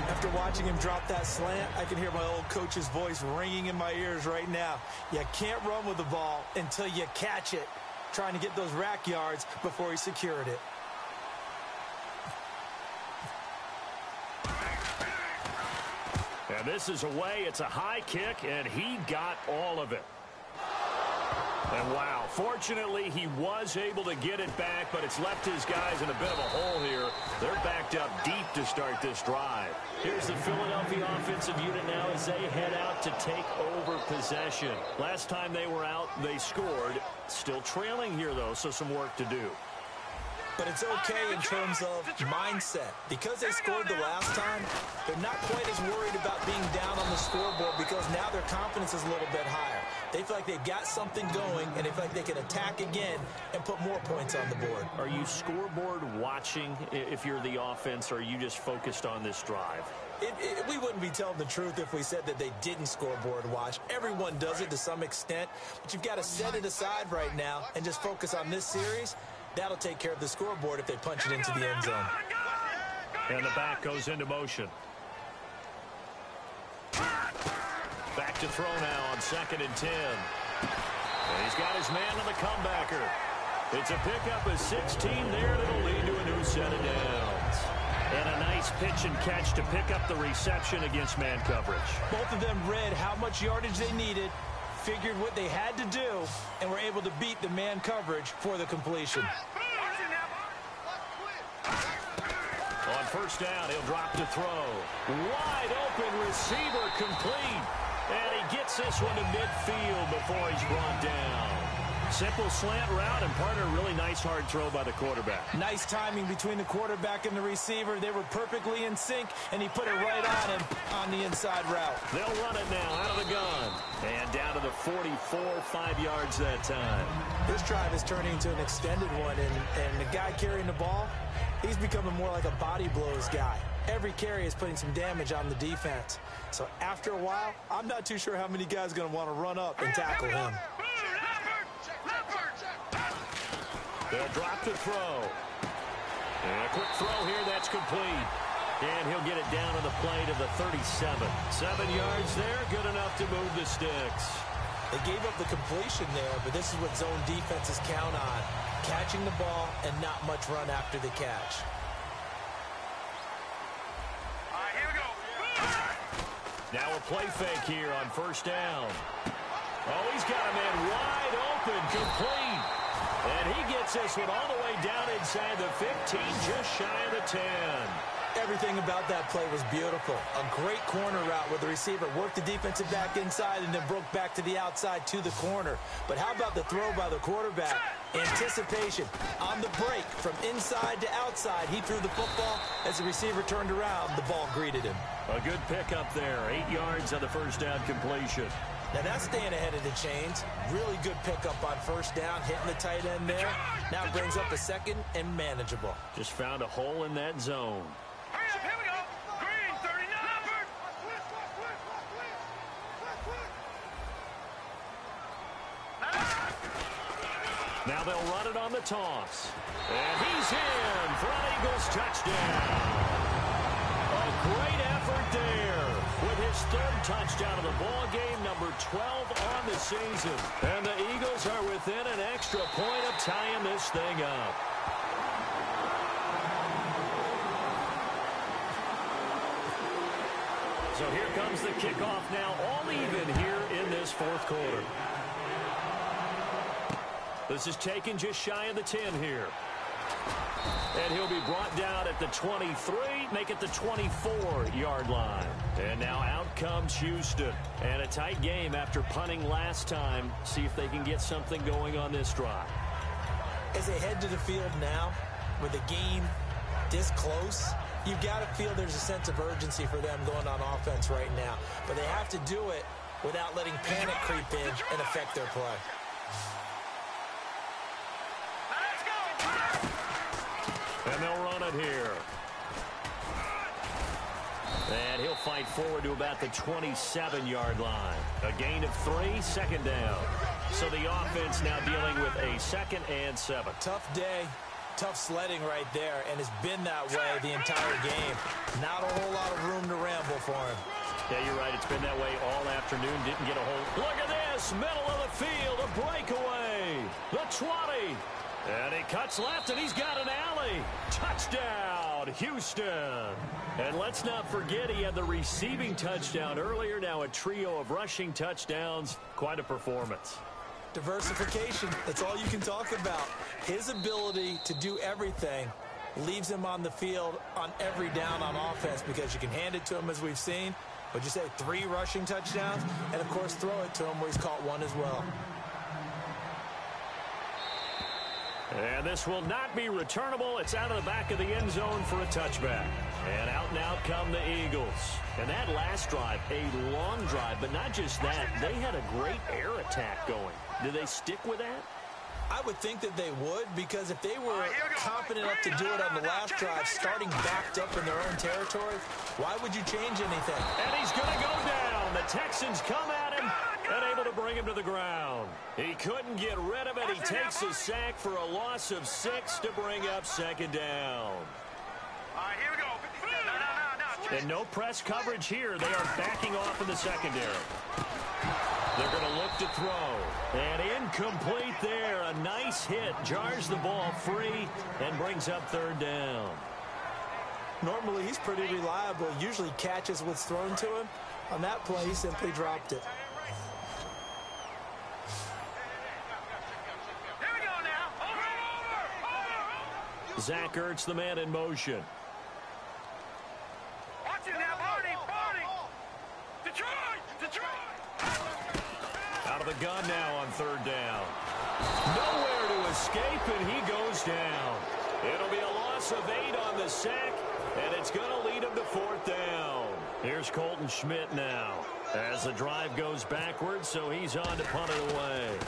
After watching him drop that slant, I can hear my old coach's voice ringing in my ears right now. You can't run with the ball until you catch it. Trying to get those rack yards before he secured it. And this is away. It's a high kick, and he got all of it. And wow, fortunately he was able to get it back, but it's left his guys in a bit of a hole here. They're backed up deep to start this drive. Here's the Philadelphia offensive unit now as they head out to take over possession. Last time they were out, they scored. Still trailing here, though, so some work to do. But it's okay in terms of mindset. Because they scored the last time, they're not quite as worried about being down on the scoreboard because now their confidence is a little bit higher. They feel like they've got something going, and they feel like they can attack again and put more points on the board. Are you scoreboard watching if you're the offense, or are you just focused on this drive? We wouldn't be telling the truth if we said that they didn't scoreboard watch. Everyone does it to some extent, but you've got to set it aside right now and just focus on this series. That'll take care of the scoreboard if they punch it into the end zone. And the back goes into motion. Back to throw now on 2nd and 10. And he's got his man on the comebacker. It's a pickup of 16 there that'll lead to a new set of downs. And a nice pitch and catch to pick up the reception against man coverage. Both of them read how much yardage they needed, figured what they had to do, and were able to beat the man coverage for the completion. On first down, he'll drop to throw. Wide open receiver complete. And he gets this one to midfield before he's brought down. Simple slant route, and part of a really nice hard throw by the quarterback. Nice timing between the quarterback and the receiver. They were perfectly in sync, and he put it right on him on the inside route. They'll run it now out of the gun. And down to the 44, 5 yards that time. This drive is turning into an extended one, and the guy carrying the ball, he's becoming more like a body blows guy. Every carry is putting some damage on the defense. So after a while, I'm not too sure how many guys are going to want to run up and tackle him. They'll drop the throw. And a quick throw here, that's complete. And he'll get it down on the play to the 37. 7 yards there, good enough to move the sticks. They gave up the completion there, but this is what zone defenses count on. Catching the ball and not much run after the catch. All right, here we go. Now a play fake here on first down. Oh, he's got a man wide open, complete. And he gets this one all the way down inside the 15, just shy of the 10. Everything about that play was beautiful. A great corner route where the receiver worked the defensive back inside and then broke back to the outside to the corner. But how about the throw by the quarterback? Anticipation on the break from inside to outside. He threw the football. As the receiver turned around, the ball greeted him. A good pickup there. 8 yards on the first down completion. Now that's staying ahead of the chains. Really good pickup on first down, hitting the tight end there. Now it brings up a second and manageable. Just found a hole in that zone. Hurry up, here we go. Green, 39. Now they'll run it on the toss. And he's in for an Eagles touchdown. A great effort there with his third touchdown of the ball game, number 12 on the season. And the Eagles are within an extra point of tying this thing up. So here comes the kickoff now, all even here in this fourth quarter. This is taken just shy of the 10 here. And he'll be brought down at the 23, make it the 24-yard line. And now out comes Houston. And a tight game after punting last time. See if they can get something going on this drive. As they head to the field now, with the game this close, you've got to feel there's a sense of urgency for them going on offense right now. But they have to do it without letting panic creep in and affect their play. And they'll run it here. And he'll fight forward to about the 27-yard line. A gain of 3, second down. So the offense now dealing with a 2nd and 7. Tough day, tough sledding right there, and it's been that way the entire game. Not a whole lot of room to ramble for him. Yeah, you're right. It's been that way all afternoon. Didn't get a hold. Look at this. Middle of the field. A breakaway. The 20. And he cuts left, and he's got an alley. Touchdown, Houston. And let's not forget he had the receiving touchdown earlier. Now a trio of rushing touchdowns. Quite a performance. Diversification, that's all you can talk about. His ability to do everything leaves him on the field on every down on offense because you can hand it to him as we've seen. Would you say 3 rushing touchdowns? And, of course, throw it to him where he's caught 1 as well. And this will not be returnable. It's out of the back of the end zone for a touchback. And out come the Eagles. And that last drive, a long drive, but not just that. They had a great air attack going. Do they stick with that? I would think that they would, because if they were confident enough to do it on the last drive, starting backed up in their own territory, why would you change anything? And he's going to go down. The Texans come at him and able to bring him to the ground. He couldn't get rid of it. He takes a sack for a loss of 6 to bring up 2nd down. All right, here we go. No. And no press coverage here. They are backing off in the secondary. They're going to look to throw. And incomplete there. A nice hit. Jars the ball free and brings up 3rd down. Normally, he's pretty reliable. Usually catches what's thrown to him. On that play, he simply dropped it. Here we go now. Over. Zach Ertz, the man in motion. Watch it now, Barney. Detroit. Out of the gun now on 3rd down. Nowhere to escape, and he goes down. It'll be a loss of 8 on the sack, and it's going to lead him to 4th down. Here's Colton Schmidt now as the drive goes backwards, so he's on to punt it away.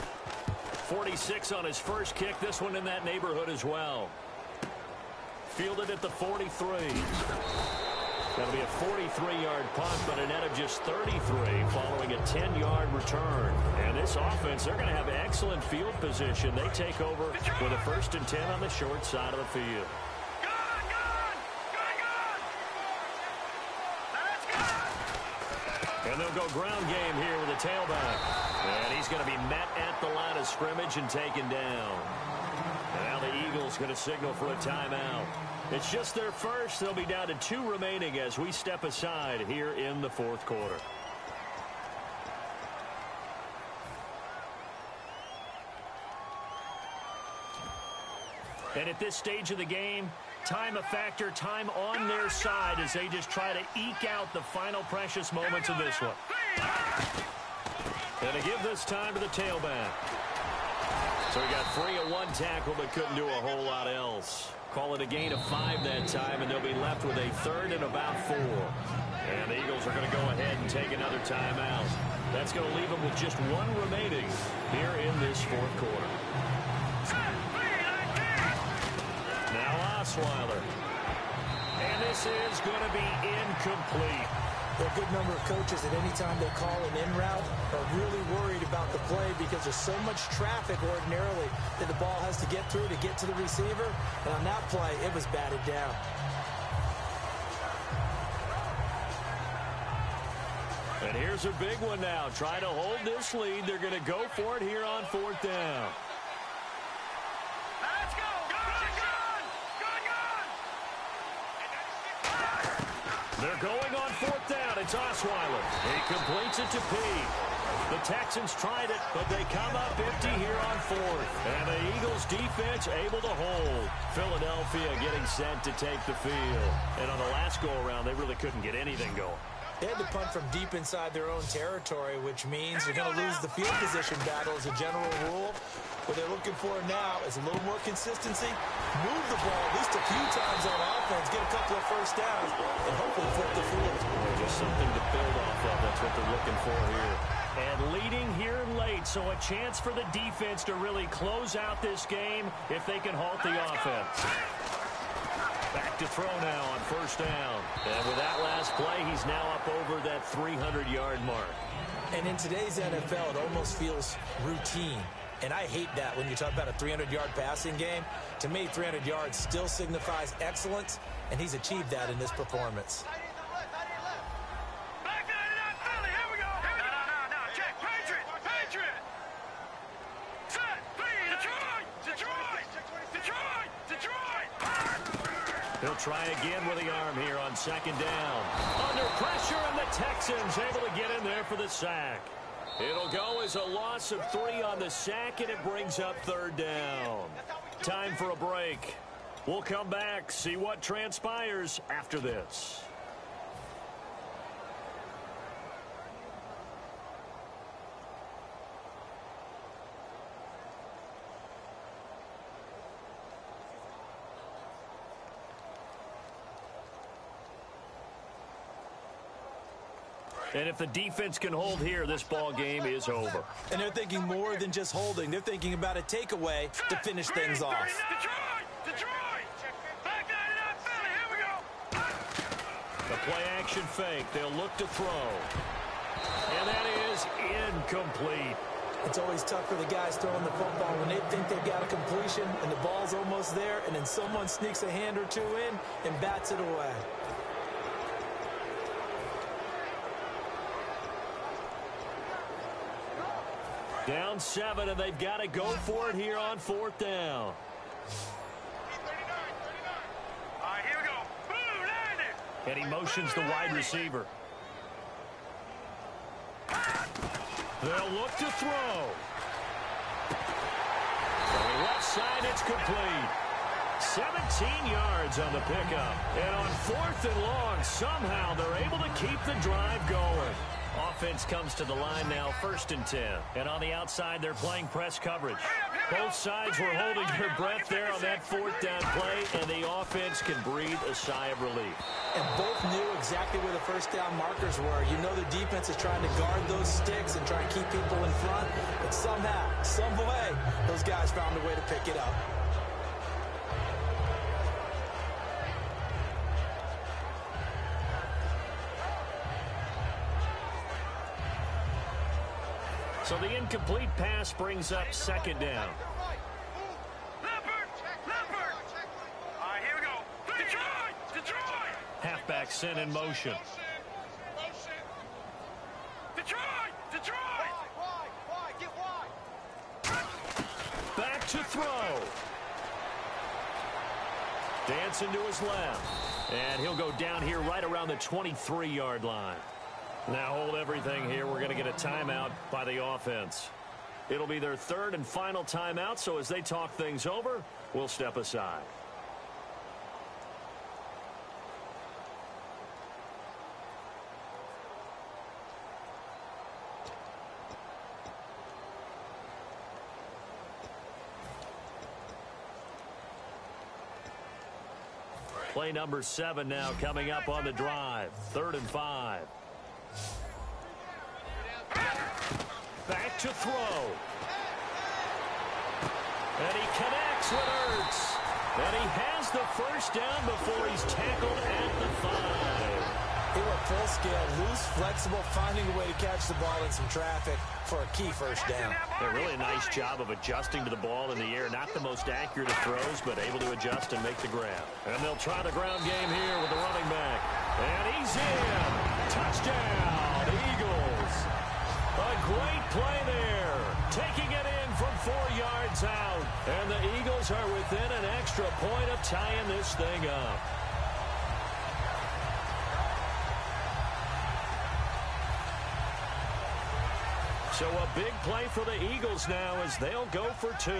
46 on his first kick. This one in that neighborhood as well. Fielded at the 43. That'll be a 43-yard punt, but a net of just 33 following a 10-yard return. And this offense, they're going to have excellent field position. They take over with a 1st and 10 on the short side of the field. And they'll go ground game here with a tailback. And he's going to be met at the line of scrimmage and taken down. And now the Eagles going to signal for a timeout. It's just their first. They'll be down to 2 remaining as we step aside here in the 4th quarter. And at this stage of the game, time a factor, time on their side as they just try to eke out the final precious moments of this one. And to give this time to the tailback. So he got free of 1 tackle but couldn't do a whole lot else. Call it a gain of 5 that time, and they'll be left with a 3rd and about 4. And the Eagles are going to go ahead and take another timeout. That's going to leave them with just 1 remaining here in this 4th quarter. Now Osweiler. And this is going to be incomplete. There are a good number of coaches that any time they call an in route are really worried about the play because there's so much traffic ordinarily that the ball has to get through to get to the receiver. And on that play, it was batted down. And here's a big one now. Trying to hold this lead. They're going to go for it here on 4th down. Let's go! They're going on 4th down. It's Osweiler. He completes it to P. The Texans tried it, but they come up empty here on 4th. And the Eagles defense able to hold. Philadelphia getting set to take the field. And on the last go-around, they really couldn't get anything going. They had to punt from deep inside their own territory, which means you're going to lose the field position battle as a general rule. What they're looking for now is a little more consistency, move the ball at least a few times on offense, get a couple of 1st downs, and hopefully flip the field. Just something to build off of. That's what they're looking for here. And leading here late, so a chance for the defense to really close out this game if they can halt the offense. Back to throw now on 1st down. And with that last play, he's now up over that 300-yard mark. And in today's NFL, it almost feels routine. And I hate that when you talk about a 300-yard passing game. To me, 300 yards still signifies excellence, and he's achieved that in this performance. Back 99 Philly, here we go! No, check, Patriot! Set, please, Detroit! He'll try again with the arm here on 2nd down. Under pressure, and the Texans able to get in there for the sack. It'll go as a loss of 3 on the sack, and it brings up 3rd down. Time for a break. We'll come back, see what transpires after this. And if the defense can hold here, this ball game is over. And they're thinking more than just holding. They're thinking about a takeaway to finish things off. Detroit! Back 99 Philly, here we go! The play action fake. They'll look to throw. And that is incomplete. It's always tough for the guys throwing the football when they think they've got a completion and the ball's almost there, and then someone sneaks a hand or two in and bats it away. Down 7, and they've got to go for it here on 4th down. All right, here we go. Boom, landed. And he motions the wide receiver. They'll look to throw. On the left side, it's complete. 17 yards on the pickup. And on 4th and long, somehow they're able to keep the drive going. Offense comes to the line now, 1st and 10. And on the outside, they're playing press coverage. Both sides were holding their breath there on that 4th down play, and the offense can breathe a sigh of relief. And both knew exactly where the 1st down markers were. You know the defense is trying to guard those sticks and try and keep people in front. But somehow, some way, those guys found a way to pick it up. So the incomplete pass brings up second down. Leopard! Leopard! All right, here we go. Detroit! Detroit! Halfback sent in motion. Detroit! Detroit! Wide, get wide. Back to throw. Dancing to his left. And he'll go down here right around the 23-yard line. Now hold everything here. We're going to get a timeout by the offense. It'll be their third and final timeout, so as they talk things over, we'll step aside. Play number 7 now coming up on the drive. 3rd and 5. Back to throw. And he connects with Ertz. And he has the first down before he's tackled at the 5. They were full scale, loose, flexible, finding a way to catch the ball in some traffic for a key first down. A really nice job of adjusting to the ball in the air. Not the most accurate of throws, but able to adjust and make the grab. And they'll try the ground game here with the running back. And he's in. Touchdown, Eagles. A great play there. Taking it in from 4 yards out. And the Eagles are within an extra point of tying this thing up. So a big play for the Eagles now as they'll go for 2. Hurry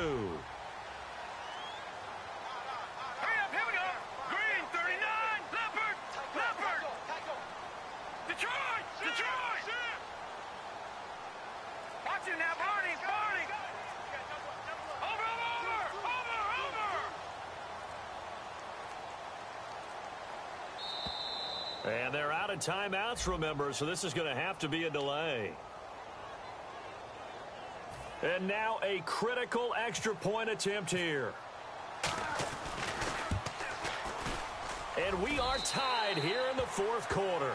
up, here we go. Green, 39. Leopard, Leopard. Detroit, Detroit. Watch it now, Barney, Barney. Over. And they're out of timeouts, remember, so this is going to have to be a delay. And now a critical extra point attempt here. And we are tied here in the 4th quarter.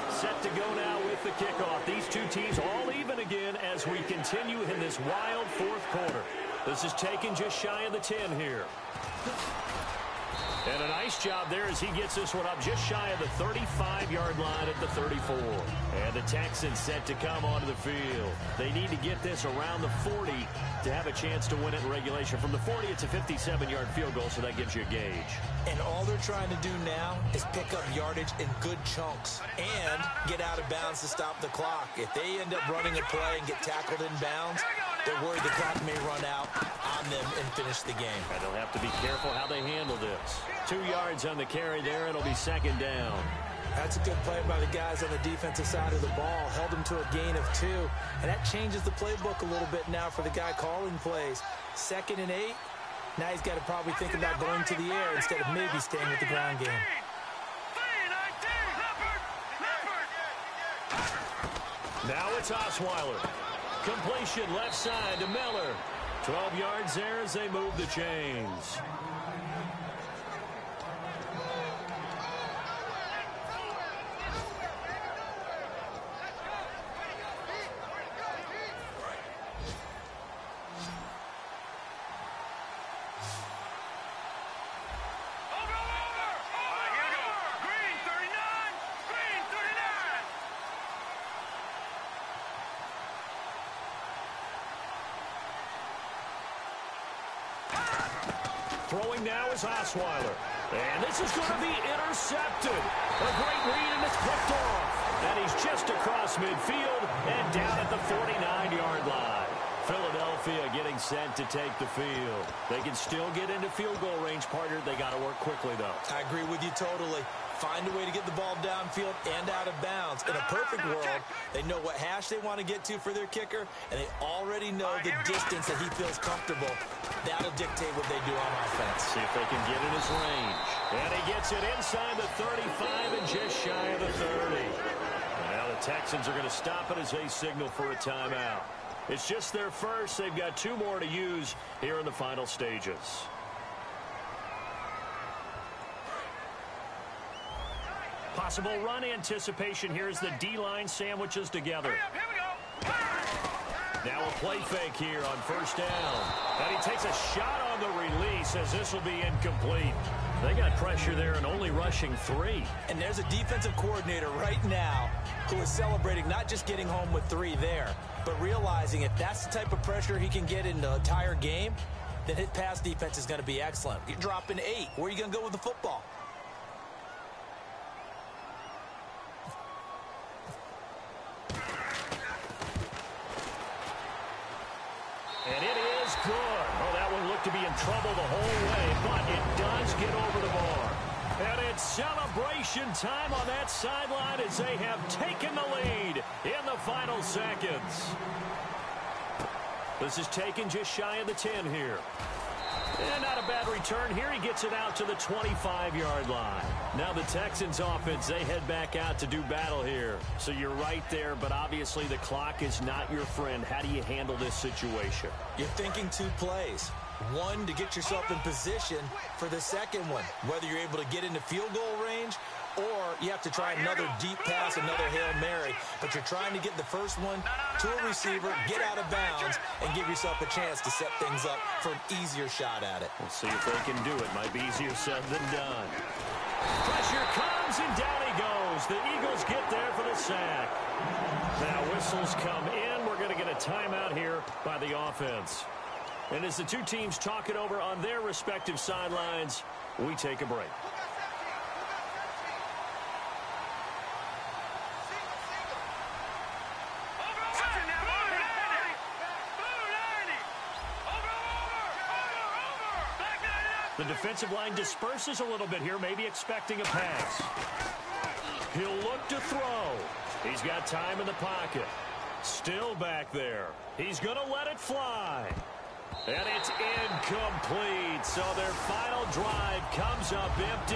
Set to go now with the kickoff. These two teams all even again as we continue in this wild 4th quarter. This is taken just shy of the 10 here. And a nice job there as he gets this one up just shy of the 35-yard line at the 34. And the Texans set to come onto the field. They need to get this around the 40 to have a chance to win it in regulation. From the 40, it's a 57-yard field goal, so that gives you a gauge. And all they're trying to do now is pick up yardage in good chunks and get out of bounds to stop the clock. If they end up running a play and get tackled in bounds, they're worried the clock may run out on them and finish the game. And they'll have to be careful how they handle this. 2 yards on the carry there. It'll be 2nd down. That's a good play by the guys on the defensive side of the ball. Held them to a gain of 2. And that changes the playbook a little bit now for the guy calling plays. 2nd and 8. Now he's got to probably think about going to the air instead of maybe staying with the ground game. Now it's Osweiler. Completion left side to Miller. 12 yards there as they move the chains. Throwing now is Osweiler. And this is going to be intercepted. A great read, and it's picked off. And he's just across midfield and down at the 49-yard line. Philadelphia getting set to take the field. They can still get into field goal range, partner. They got to work quickly, though. I agree with you totally. Find a way to get the ball downfield and out of bounds. In a perfect world, they know what hash they want to get to for their kicker, and they already know the distance that he feels comfortable. That'll dictate what they do on offense. See if they can get in his range. And he gets it inside the 35 and just shy of the 30. Now the Texans are going to stop it as they signal for a timeout. It's just their first. They've got 2 more to use here in the final stages. Possible run anticipation here as the D-line sandwiches together. Here we go. Now a play fake here on first down. And he takes a shot on the release as this will be incomplete. They got pressure there and only rushing 3. And there's a defensive coordinator right now who is celebrating not just getting home with 3 there, but realizing if that's the type of pressure he can get in the entire game, then his pass defense is going to be excellent. You're dropping 8. Where are you going to go with the football? And it is good. Oh, that one looked to be in trouble the whole way, but it does get over the bar. And it's celebration time on that sideline as they have taken the lead in the final seconds. This is taken just shy of the 10 here. And not a bad return here. He gets it out to the 25-yard line. Now the Texans offense, they head back out to do battle here. So you're right there, but obviously the clock is not your friend. How do you handle this situation? You're thinking 2 plays. One, to get yourself in position for the second one, whether you're able to get into field goal range or you have to try another deep pass, another Hail Mary. But you're trying to get the first one to a receiver, get out of bounds, and give yourself a chance to set things up for an easier shot at it. We'll see if they can do it. Might be easier said than done. Pressure comes, and down he goes. The Eagles get there for the sack. Now whistles come in. We're going to get a timeout here by the offense. And as the two teams talk it over on their respective sidelines, we take a break. The defensive line disperses a little bit here, maybe expecting a pass. He'll look to throw. He's got time in the pocket. Still back there. He's going to let it fly. And it's incomplete. So their final drive comes up empty.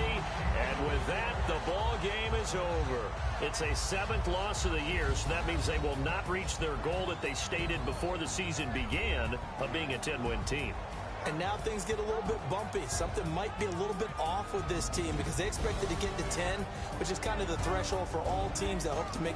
And with that, the ball game is over. It's a 7th loss of the year, so that means they will not reach their goal that they stated before the season began of being a 10-win team. And now things get a little bit bumpy. Something might be a little bit off with this team because they expected to get to 10, which is kind of the threshold for all teams that hope to make